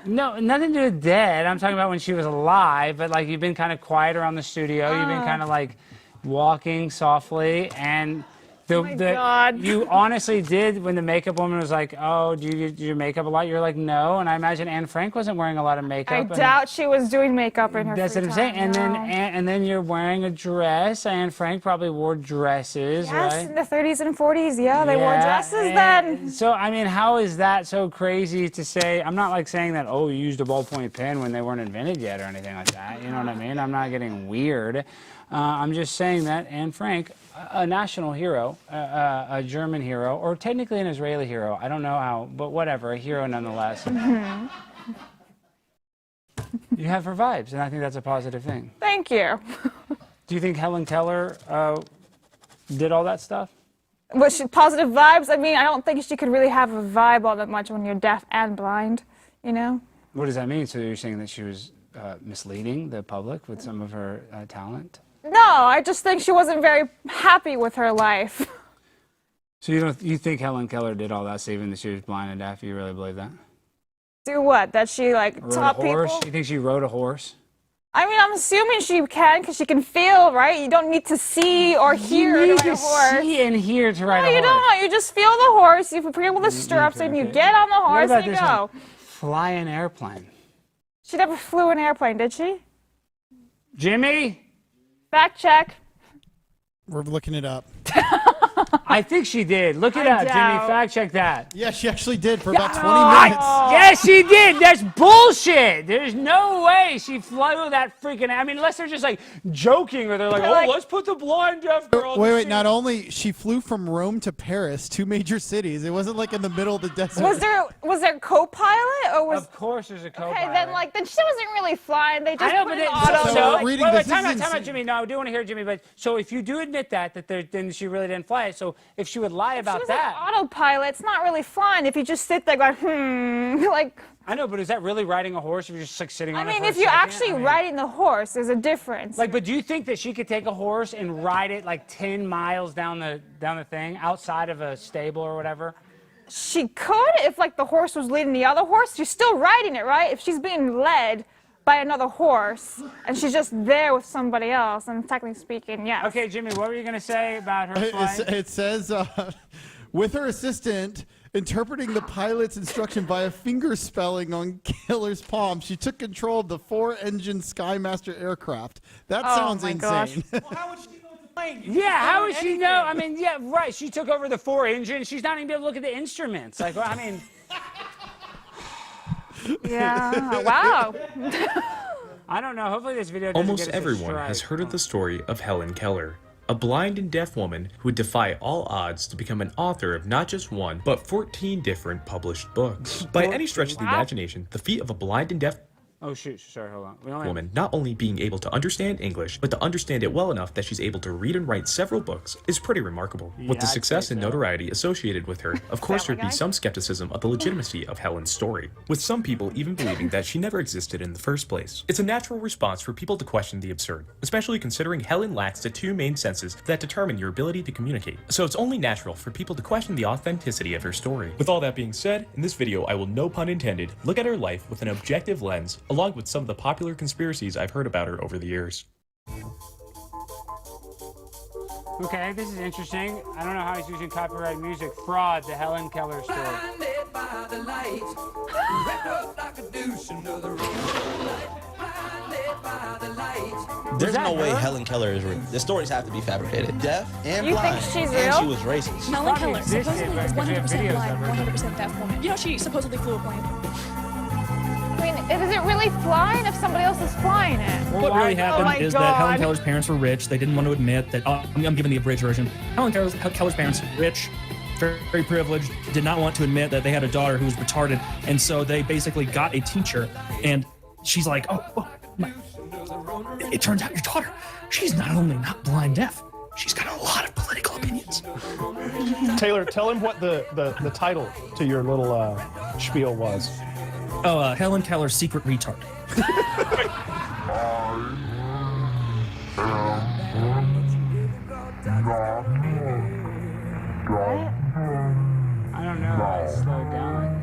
No, nothing to do with dead. I'm talking about when she was alive, but like you've been kind of quiet around the studio. You've been kind of like walking softly, and God. you honestly did when the makeup woman was like, "Oh, do you do your makeup a lot?" You're like, "No," and I imagine Anne Frank wasn't wearing a lot of makeup. I and doubt she was doing makeup in her That's free what I'm saying. time, And then no. and then you're wearing a dress. Anne Frank probably wore dresses, Yes, right? in the 30s and 40s, yeah, they wore Yeah, dresses and then. So, I mean, how is that so crazy to say? I'm not like saying that, oh, you used a ballpoint pen when they weren't invented yet or anything like that. You know what I mean? I'm not getting weird. I'm just saying that Anne Frank, a national hero, a German hero, or technically an Israeli hero. I don't know how, but whatever, a hero nonetheless. You have her vibes, and I think that's a positive thing. Thank you. Do you think Helen Keller did all that stuff? Was she positive vibes? I mean, I don't think she could really have a vibe all that much when you're deaf and blind, you know? What does that mean? So you're saying that she was misleading the public with some of her talent? No, I just think she wasn't very happy with her life. So you think Helen Keller did all that, so even that she was blind and deaf? You really believe that? Do what? That she like Rode taught a horse? people? You think she rode a horse? I mean, I'm assuming she can because she can feel, right? You don't need to see or hear You to need ride a to horse. see and hear to ride No, a you horse. don't. You just feel the horse. You put on the stirrups and you okay. get on the What horse about and you this go. one? Fly an airplane. She never flew an airplane, did she? Jimmy? Fact check. We're looking it up. I think she did. Look it I up, Jimmy. doubt. Fact check that. Yeah, she actually did for about 20 What? minutes. Yes, she did. That's bullshit. There's no way she flew that freaking. I mean, unless they're just like joking or they're like, They're oh, like- let's put the blind deaf girl. Wait, not only she flew from Rome to Paris, two major cities. It wasn't like in the middle of the desert. Was there co-pilot or was? Of course, there's a co-pilot. Okay, then she wasn't really flying. They just I know, put but an it, auto. So reading this, time this is out, insane. Jimmy. No, I do want to hear Jimmy. But so if you do admit that then she really didn't fly it. So if she would lie She about was that, an autopilot. It's not really flying if you just sit there going, like. I know. But is that really riding a horse? If you're just like sitting I on it mean, for a if you're second? actually I mean, riding the horse, there's a difference. Like, but do you think that she could take a horse and ride it like 10 miles down the thing outside of a stable or whatever? She could if like the horse was leading the other horse. She's still riding it, right? If she's being led by another horse and she's just there with somebody else, and technically speaking, yes. Okay, Jimmy, what were you gonna say about her flight? It says, with her assistant interpreting the pilot's instruction via finger spelling on Keller's palm, she took control of the 4-engine Skymaster aircraft. That Oh sounds my insane. How would she know it's a plane? Yeah, how would she know? I mean, yeah, right. She took over the 4 engine. She's not even able to look at the instruments. Like, well, I mean, Yeah. Wow. I don't know. Hopefully this video doesn't Almost get us a everyone strike. has heard of the story of Helen Keller, a blind and deaf woman who would defy all odds to become an author of not just one, but 14 different published books. By any stretch of the imagination, the feat of a blind and deaf Oh shoot! Sorry, hold on. We only have- woman not only being able to understand English, but to understand it well enough that she's able to read and write several books is pretty remarkable. With the I'd success say and so. notoriety associated with her, of course Family there'd be Guy? some skepticism of the legitimacy of Helen's story, with some people even believing that she never existed in the first place. It's a natural response for people to question the absurd, especially considering Helen lacks the two main senses that determine your ability to communicate. So it's only natural for people to question the authenticity of her story. With all that being said, in this video I will, no pun intended, look at her life with an objective lens, along with some of the popular conspiracies I've heard about her over the years. Okay, this is interesting. I don't know how he's using copyright music. Fraud, the Helen Keller story. Blinded by the light, wrapped up like a douche under the road. Blinded by the light. There's that no way her? Helen Keller is real. The stories have to be fabricated. Deaf and You think blind. she's and real? she was racist. Helen Probably Keller existed, supposedly right? was 'Cause we have 100% videos blind, of her. 100% deaf woman. You know, she supposedly flew a plane. I mean, is it really flying if somebody else is flying it? What really happened my is that Helen God. Keller's parents were rich. They didn't want to admit that. I'm giving the abridged version. Helen Keller's parents, rich, very, very privileged, did not want to admit that they had a daughter who was retarded, and so they basically got a teacher. And she's like, it turns out your daughter, she's not only not blind deaf, she's got a lot of political opinions. Taylor, tell him what the title to your little spiel was. Oh, Helen Keller's secret retard. I don't know. Slow it down.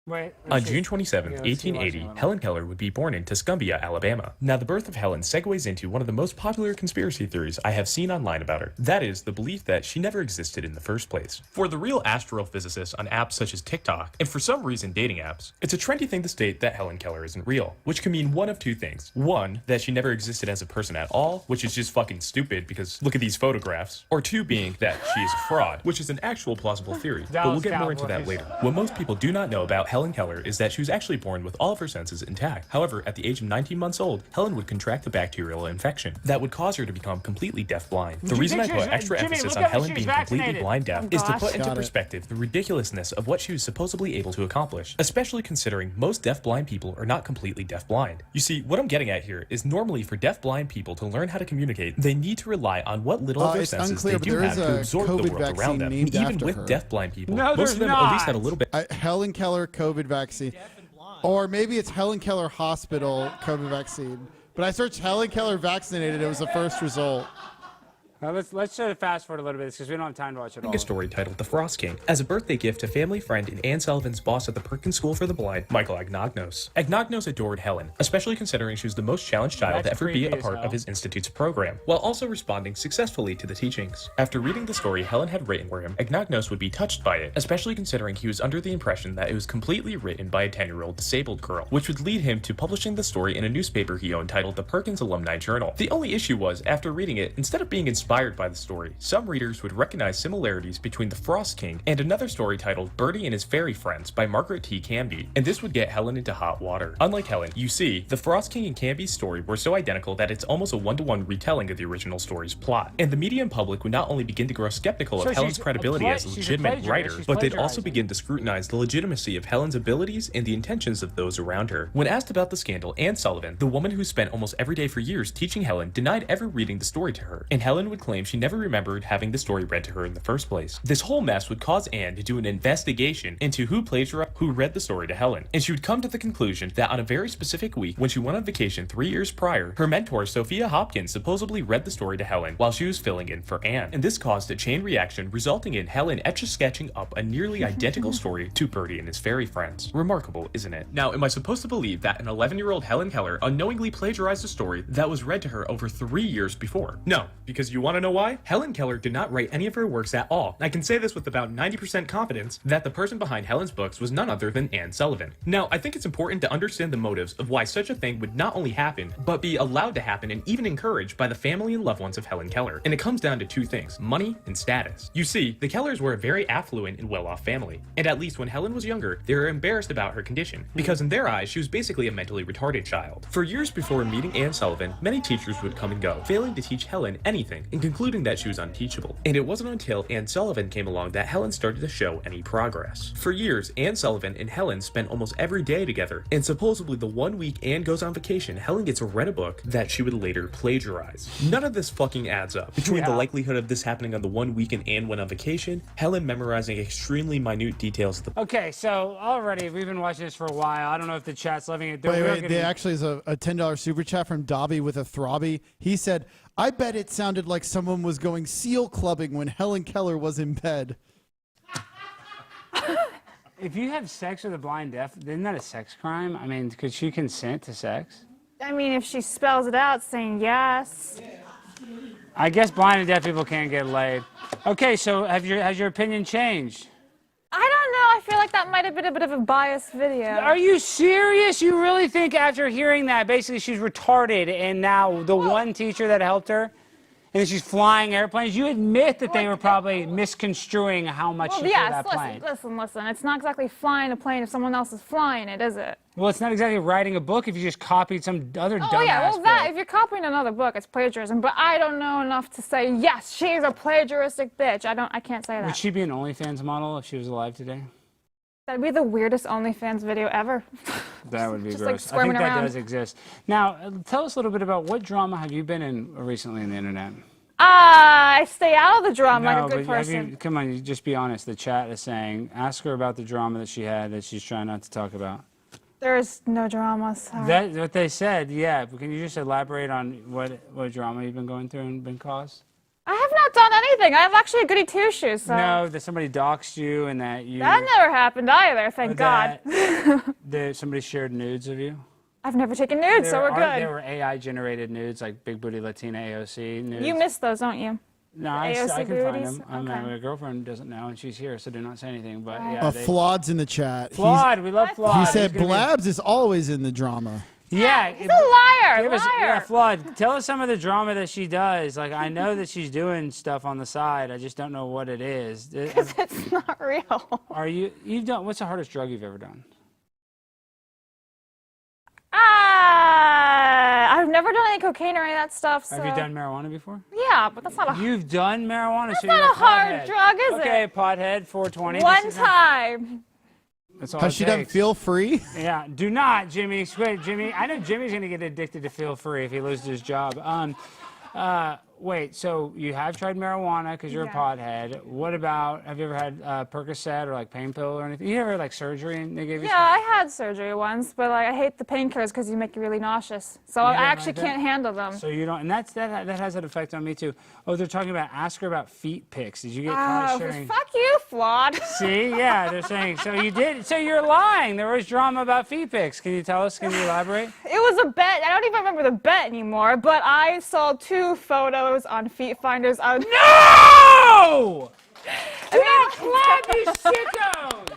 Wait. On June 27, Yeah, let's see what's 1880, going on. Helen Keller would be born in Tuscumbia, Alabama. Now, the birth of Helen segues into one of the most popular conspiracy theories I have seen online about her. That is, the belief that she never existed in the first place. For the real astrophysicists on apps such as TikTok, and for some reason dating apps, it's a trendy thing to state that Helen Keller isn't real, which can mean one of two things. One, that she never existed as a person at all, which is just fucking stupid because look at these photographs. Or two being that she is a fraud, which is an actual plausible theory, but we'll Dallas get more into that Cowboys. later. What most people do not know about Helen Keller is that she was actually born with all of her senses intact. However, at the age of 19 months old, Helen would contract a bacterial infection that would cause her to become completely deaf-blind. The reason I put extra Jimmy, emphasis look on at when Helen she was being completely vaccinated. blind-deaf Oh, is to gosh. put into Got it. perspective the ridiculousness of what she was supposedly able to accomplish, especially considering most deaf-blind people are not completely deaf-blind. You see, what I'm getting at here is normally for deaf-blind people to learn how to communicate, they need to rely on what little of their It's senses unclear, they but do there have is to a absorb the COVID world around vaccine them. named Even after with her. deaf-blind people, No, most there's of them at least not. had a little bit. Helen Keller COVID vaccine. Or maybe it's Helen Keller Hospital COVID vaccine. But I searched Helen Keller vaccinated. It was the first result. Let's try to fast forward a little bit because we don't have time to watch it all. A story titled The Frost King as a birthday gift to family friend and Anne Sullivan's boss at the Perkins School for the Blind, Michael Agnognos. Agnognos adored Helen, especially considering she was the most challenged child That's to ever be a creepy as part hell. of his institute's program, while also responding successfully to the teachings. After reading the story Helen had written for him, Agnognos would be touched by it, especially considering he was under the impression that it was completely written by a 10-year-old disabled girl, which would lead him to publishing the story in a newspaper he owned titled the Perkins Alumni Journal. The only issue was, after reading it, instead of being inspired by the story, some readers would recognize similarities between The Frost King and another story titled Birdie and His Fairy Friends by Margaret T. Canby, and this would get Helen into hot water. Unlike Helen, you see, The Frost King and Canby's story were so identical that it's almost a one-to-one retelling of the original story's plot, and the media and public would not only begin to grow skeptical So of Helen's she's a credibility as a she's a legitimate plagiarist. writer, She's but they'd also plagiarizing. begin to scrutinize the legitimacy of Helen's abilities and the intentions of those around her. When asked about the scandal, Anne Sullivan, the woman who spent almost every day for years teaching Helen, denied ever reading the story to her, and Helen would claim she never remembered having the story read to her in the first place. This whole mess would cause Anne to do an investigation into who read the story to Helen, and she would come to the conclusion that on a very specific week when she went on vacation 3 years prior, her mentor Sophia Hopkins supposedly read the story to Helen while she was filling in for Anne, and this caused a chain reaction resulting in Helen etch-a-sketching up a nearly identical story to Birdie and His Fairy Friends. Remarkable, isn't it? Now, am I supposed to believe that an 11-year-old Helen Keller unknowingly plagiarized a story that was read to her over 3 years before? No, because you want to know why? Helen Keller did not write any of her works at all. I can say this with about 90% confidence that the person behind Helen's books was none other than Anne Sullivan. Now, I think it's important to understand the motives of why such a thing would not only happen, but be allowed to happen and even encouraged by the family and loved ones of Helen Keller. And it comes down to two things: money and status. You see, the Kellers were a very affluent and well-off family, and at least when Helen was younger, they were embarrassed about her condition, because in their eyes, she was basically a mentally retarded child. For years before meeting Anne Sullivan, many teachers would come and go, failing to teach Helen anything and concluding that she was unteachable. And it wasn't until Anne Sullivan came along that Helen started to show any progress. For years, Anne Sullivan and Helen spent almost every day together, and supposedly the 1 week Anne goes on vacation, Helen gets read a book that she would later plagiarize. None of this fucking adds up. Between the likelihood of this happening on the 1 weekend Anne went on vacation, Helen memorizing extremely minute details of the— Okay, so already we've been watching this for a while. I don't know if the chat's loving it. Wait, there actually is a $10 super chat from Dobby with a throbby. He said, I bet it sounded like someone was going seal clubbing when Helen Keller was in bed. If you have sex with a blind deaf, isn't that a sex crime? I mean, could she consent to sex? I mean, if she spells it out saying yes. I guess blind and deaf people can't get laid. Okay, so has your opinion changed? I don't know. I feel like that might have been a bit of a biased video. Are you serious? You really think after hearing that, basically she's retarded and now the one teacher that helped her, and then she's flying airplanes, you admit that they were probably misconstruing how much she flew that plane. Listen. It's not exactly flying a plane if someone else is flying it, is it? Well, it's not exactly writing a book if you just copied some other dumbass Oh, yeah, well, book. if you're copying another book, it's plagiarism, but I don't know enough to say, yes, she's a plagiaristic bitch. I can't say that. Would she be an OnlyFans model if she was alive today? That'd be the weirdest OnlyFans video ever. That would be Just, gross. like, squirming I think around. that does exist. Now, tell us a little bit about what drama have you been in recently on the internet? I stay out of the drama like a good but person. come on, you just be honest. The chat is saying, ask her about the drama that she had that she's trying not to talk about. There's no drama, sorry. That's what they said, yeah. But can you just elaborate on what drama you've been going through and been caused? I have not done anything. I have actually a goody two-shoes, so. No, that somebody doxed you and that you... That never happened either, thank God. That somebody shared nudes of you? I've never taken nudes, so we're good. There were AI-generated nudes, like Big Booty Latina AOC nudes. You miss those, don't you? No, I can find booties? them. My girlfriend doesn't know, and she's here, so do not say anything. But Right. yeah, Flaud's in the chat. Flawed, we love Flawed. He said Blabs is always in the drama. Yeah, he's a liar. Yeah, Flawed. Tell us some of the drama that she does. Like, I know that she's doing stuff on the side. I just don't know what it is. Because it's not real. You've done? What's the hardest drug you've ever done? I've never done any cocaine or any of that stuff. So. Have you done marijuana before? Yeah, but that's not a. You've done marijuana. That's so not you're a hard pothead. drug, is it? Okay, pothead, 420. One time. That's all Has she done Feel Free? Yeah, do not, Jimmy. Wait, Jimmy. I know Jimmy's gonna get addicted to Feel Free if he loses his job. Wait, so you have tried marijuana because you're a pothead. What about, have you ever had Percocet or like pain pill or anything? You ever had like surgery and they gave you Yeah, I had surgery once, but like I hate the painkillers because you make you really nauseous. So I actually can't handle them. So you don't, and that has an effect on me too. Oh, they're talking about, ask her about feet pics. Did you get caught sharing? Fuck you, Flawed. See, yeah, they're saying, so you did, so you're lying. There was drama about feet pics. Can you tell us, can you elaborate? It was a bet. I don't even remember the bet anymore, but I saw 2 photos on Feet Finders. No! Do not clap, you sickos!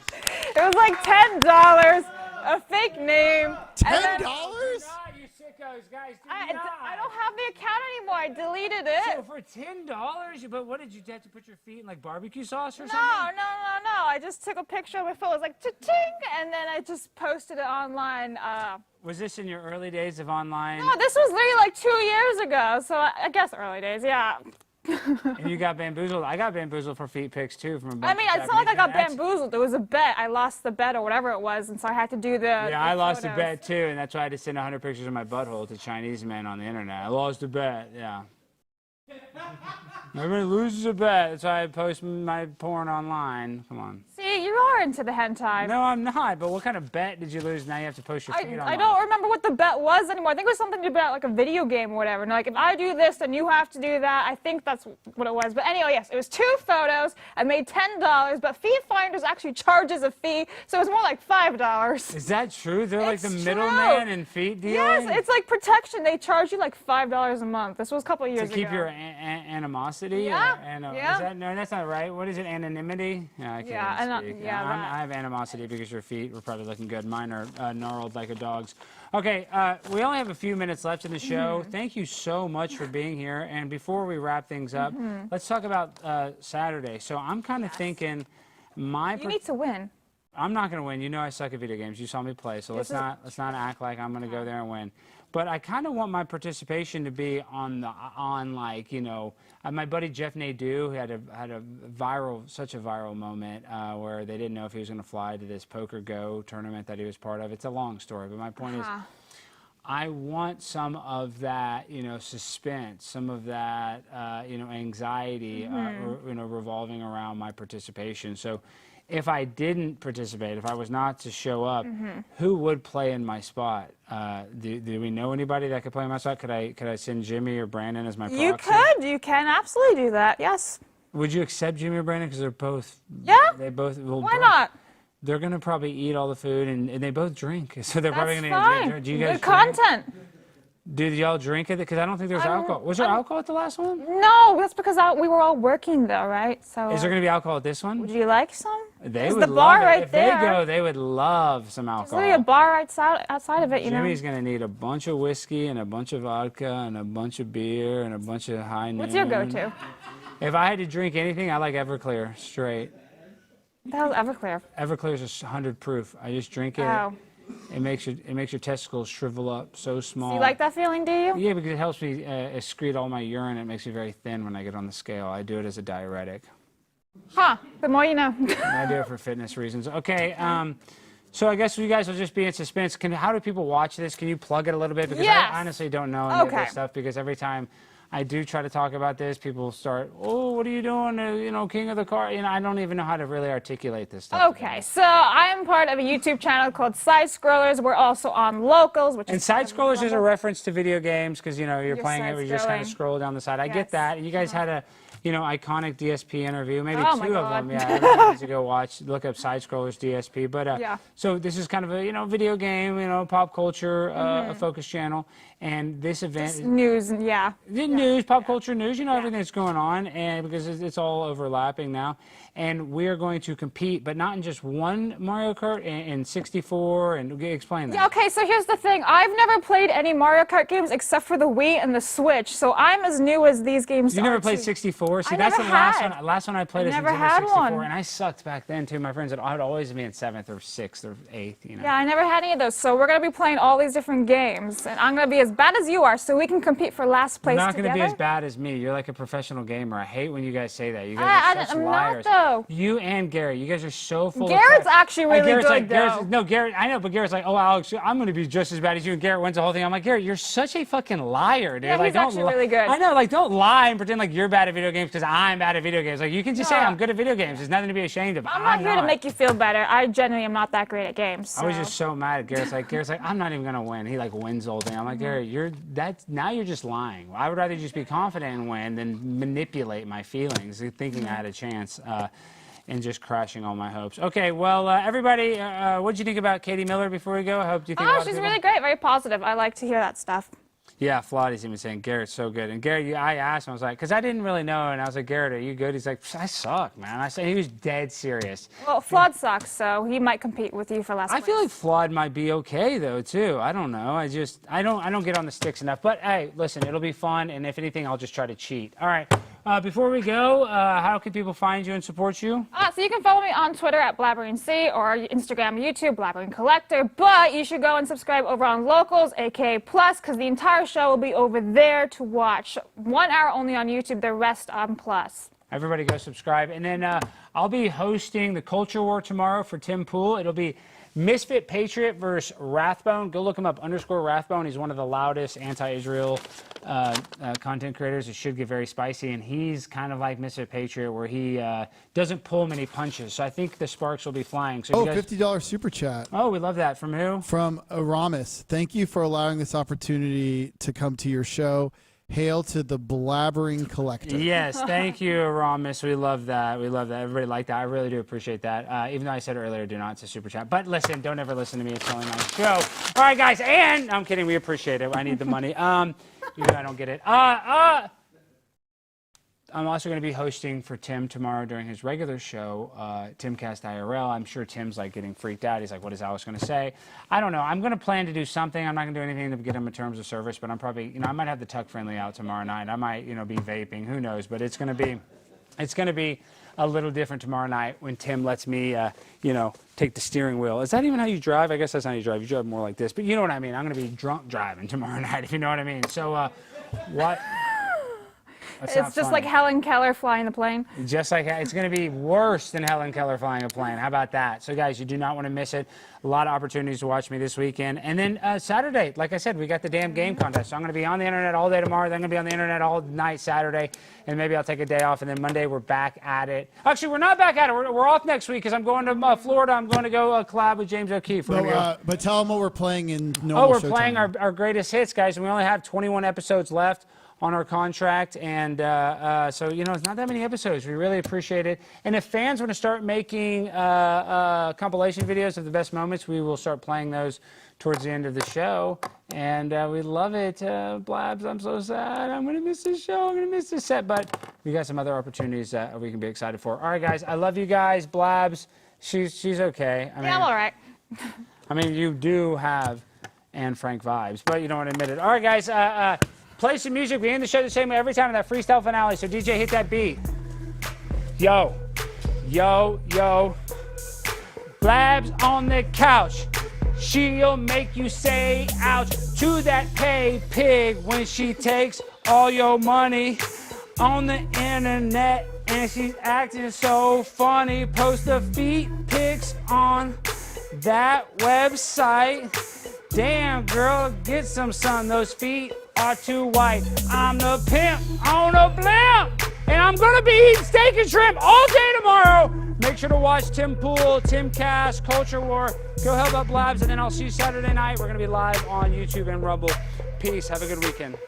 It was like $10, a fake name. $10? You sickos, guys, I don't have the account anymore. I deleted it. So for $10, but what did you have to put your feet in like barbecue sauce or something? No. I just took a picture of my phone. It was like cha-ching, and then I just posted it online. Was this in your early days of online? No, this was literally like 2 years ago. So I guess early days, yeah. And you got bamboozled. I got bamboozled for feet pics too from a bunch I mean, it's not like I got bamboozled. It was a bet. I lost the bet or whatever it was, and so I had to do the. Yeah, I lost the bet too, and that's why I had to send 100 pictures of my butthole to Chinese men on the internet. I lost the bet. Yeah. Everybody loses a bet. That's why I post my porn online. Come on. See, you are are into the hentai. No, I'm not. But what kind of bet did you lose? Now you have to post your feet online. I don't remember what the bet was anymore. I think it was something about like a video game or whatever. And like, if I do this, then you have to do that. I think that's what it was. But anyway, yes, it was 2 photos. I made $10, but Feed Finders actually charges a fee, so it was more like $5. Is that true? They're like the It's middleman in feet dealing? Yes, it's like protection. They charge you like $5 a month. This was a couple of years to keep ago. your animosity? Yeah. Is that, no, that's not right. What is it? Anonymity? Yeah, I can't even speak. I have animosity because your feet were probably looking good. Mine are gnarled like a dog's. Okay, we only have a few minutes left in the show. Thank you so much for being here. And before we wrap things up, let's talk about Saturday. So I'm kind of thinking you need to win. I'm not going to win. You know I suck at video games. You saw me play, so let's not act like I'm going to go there and win. But I kind of want my participation to be on like, you know, my buddy Jeff Nadeau had such a viral moment where they didn't know if he was going to fly to this Poker Go tournament that he was part of. It's a long story, but my point is, I want some of that, you know, suspense, some of that, you know, anxiety, you know, revolving around my participation. So if I didn't participate, if I was not to show up, who would play in my spot? Do we know anybody that could play in my spot? Could I send Jimmy or Brandon as my proxy? You could. You can absolutely do that. Yes. Would you accept Jimmy or Brandon? Because they're both. Yeah. They both. Well, why not? They're gonna probably eat all the food, and they both drink, so they're probably gonna fine. Do you guys Good content. Did y'all drink it? Because I don't think there's alcohol. Was there alcohol at the last one? No, that's because we were all working though, right? So. Is there going to be alcohol at this one? Would you like some? They would the bar love it. right if there. they go, they would love some alcohol. There's literally a bar outside of it, you know. Jimmy's going to need a bunch of whiskey and a bunch of vodka and a bunch of beer and a bunch of high noon. What's your go-to? If I had to drink anything, I like Everclear straight. What the hell is Everclear? Everclear is 100 proof. I just drink it. Oh. It makes your testicles shrivel up so small. Do you like that feeling, do you? Yeah, because it helps me excrete all my urine. It makes me very thin when I get on the scale. I do it as a diuretic. Huh. The more you know. I do it for fitness reasons. Okay. So I guess you guys will just be in suspense. How do people watch this? Can you plug it a little bit? Because I honestly don't know any of this stuff. Because every time I do try to talk about this, people start, oh, what are you doing? You know, king of the car. You know, I don't even know how to really articulate this stuff. Okay, so I am part of a YouTube channel called Side Scrollers. We're also on Locals, which is Side Scrollers is a reference to video games because, you know, you're playing it where you just kind of scroll down the side. I get that. You guys had a, you know, iconic DSP interview, maybe 2 of them. Yeah, everyone needs to go look up Side Scrollers DSP. But so this is kind of a, you know, video game, you know, pop culture, a focus channel. And this event just news, news, pop culture news, you know, everything that's going on, and because it's all overlapping now. And we are going to compete, but not in just one Mario Kart, in 64, and explain that. Yeah, okay, so here's the thing. I've never played any Mario Kart games except for the Wii and the Switch, so I'm as new as these games You never played 64? See, that's the last one I played is Nintendo 64, and I sucked back then, too. My friends, I'd always be in 7th or 6th or 8th, you know. Yeah, I never had any of those, so we're going to be playing all these different games, and I'm going to be as bad as you are, so we can compete for last place together. together. You're not going to be as bad as me. You're like a professional gamer. I hate when you guys say that. You guys are such liars. I'm not, though. You and Gary, you guys are so full Garrett's of actually really good, though. No, Garrett, I know, but Garrett's like, oh, Alex, I'm going to be just as bad as you, and Garrett wins the whole thing. I'm like, Garrett, you're such a fucking liar, dude. Yeah, like, he's actually really good. I know, like, don't lie and pretend like you're bad at video games because I'm bad at video games. Like, you can just say I'm good at video games. There's nothing to be ashamed of. I'm not here to make you feel better. I genuinely am not that great at games. So. I was just so mad at Garrett's like, I'm not even going to win. He, like, wins the whole thing. I'm like, Garrett, now you're just lying. I would rather just be confident and win than manipulate my feelings, thinking I had a chance. And just crashing all my hopes. Okay, well, everybody, what did you think about Katie Miller before we go? I hope you think she's really great, very positive. I like to hear that stuff. Yeah, Flotty's even saying, Garrett's so good. And Garrett, I asked him, I was like, because I didn't really know, and I was like, Garrett, are you good? He's like, I suck, man. I said he was dead serious. Well, Flawed sucks, so he might compete with you for last place. I feel like Flawed might be okay, though, too. I don't know. I don't get on the sticks enough. But, hey, listen, it'll be fun, and if anything, I'll just try to cheat. All right. Before we go, how can people find you and support you? So you can follow me on Twitter at BlabberingC or Instagram, YouTube, Blabbering Collector. But you should go and subscribe over on Locals, aka Plus, because the entire show will be over there to watch. 1 hour only on YouTube, the rest on Plus. Everybody go subscribe. And then I'll be hosting the Culture War tomorrow for Tim Pool. It'll be Misfit Patriot versus Rathbone. Go look him up, _Rathbone. He's one of the loudest anti-Israel content creators. It should get very spicy, and he's kind of like Misfit Patriot, where he doesn't pull many punches. So I think the sparks will be flying. So you guys... $50 super chat. Oh, we love that. From who? From Aramis. Thank you for allowing this opportunity to come to your show. Hail to the blabbering collector. Yes, thank you, Aramis. We love that. We love that. Everybody liked that. I really do appreciate that. Even though I said earlier, do not, it's a super chat. But listen, don't ever listen to me. It's only my show. All right, guys, and I'm kidding. We appreciate it. I need the money. Even though I don't get it. I'm also going to be hosting for Tim tomorrow during his regular show, Timcast IRL. I'm sure Tim's like getting freaked out. He's like, what is Alex going to say? I don't know. I'm going to plan to do something. I'm not going to do anything to get him in terms of service, but I'm probably, I might have the Tuck Friendly out tomorrow night. I might, be vaping. Who knows? But it's going to be a little different tomorrow night when Tim lets me, take the steering wheel. Is that even how you drive? I guess that's not how you drive. You drive more like this. But you know what I mean. I'm going to be drunk driving tomorrow night, if you know what I mean. So, what? That's it's just like Helen Keller flying the plane. Just like it's going to be worse than Helen Keller flying a plane. How about that? So, guys, you do not want to miss it. A lot of opportunities to watch me this weekend. And then Saturday, like I said, we got the damn game contest. So I'm going to be on the internet all day tomorrow. Then I'm going to be on the internet all night Saturday. And maybe I'll take a day off. And then Monday, we're back at it. Actually, we're not back at it. We're off next week because I'm going to Florida. I'm going to go collab with James O'Keefe. But tell them what we're playing in normal we're Showtime. playing our greatest hits, guys. And we only have 21 episodes left on our contract, and so it's not that many episodes. We really appreciate it. And if fans want to start making compilation videos of the best moments, we will start playing those towards the end of the show. And we love it, Blabs. I'm so sad. I'm gonna miss this show. I'm gonna miss this set, but we got some other opportunities that we can be excited for. All right, guys. I love you guys. Blabs, she's okay. Yeah, I'm all right. I mean, you do have Anne Frank vibes, but you don't want to admit it. All right, guys. Play some music. We end the show the same way every time in that freestyle finale. So DJ, hit that beat. Yo, yo, yo. Blabs on the couch. She'll make you say ouch to that pay pig when she takes all your money on the internet. And she's acting so funny. Post the feet pics on that website. Damn, girl, get some sun. Those feet are too white. I'm the pimp on a blimp, and I'm gonna be eating steak and shrimp all day tomorrow. Make sure to watch Tim Pool, Tim Cast, Culture War. Go help out Blabs, and then I'll see you Saturday night. We're gonna be live on YouTube and Rumble. Peace. Have a good weekend.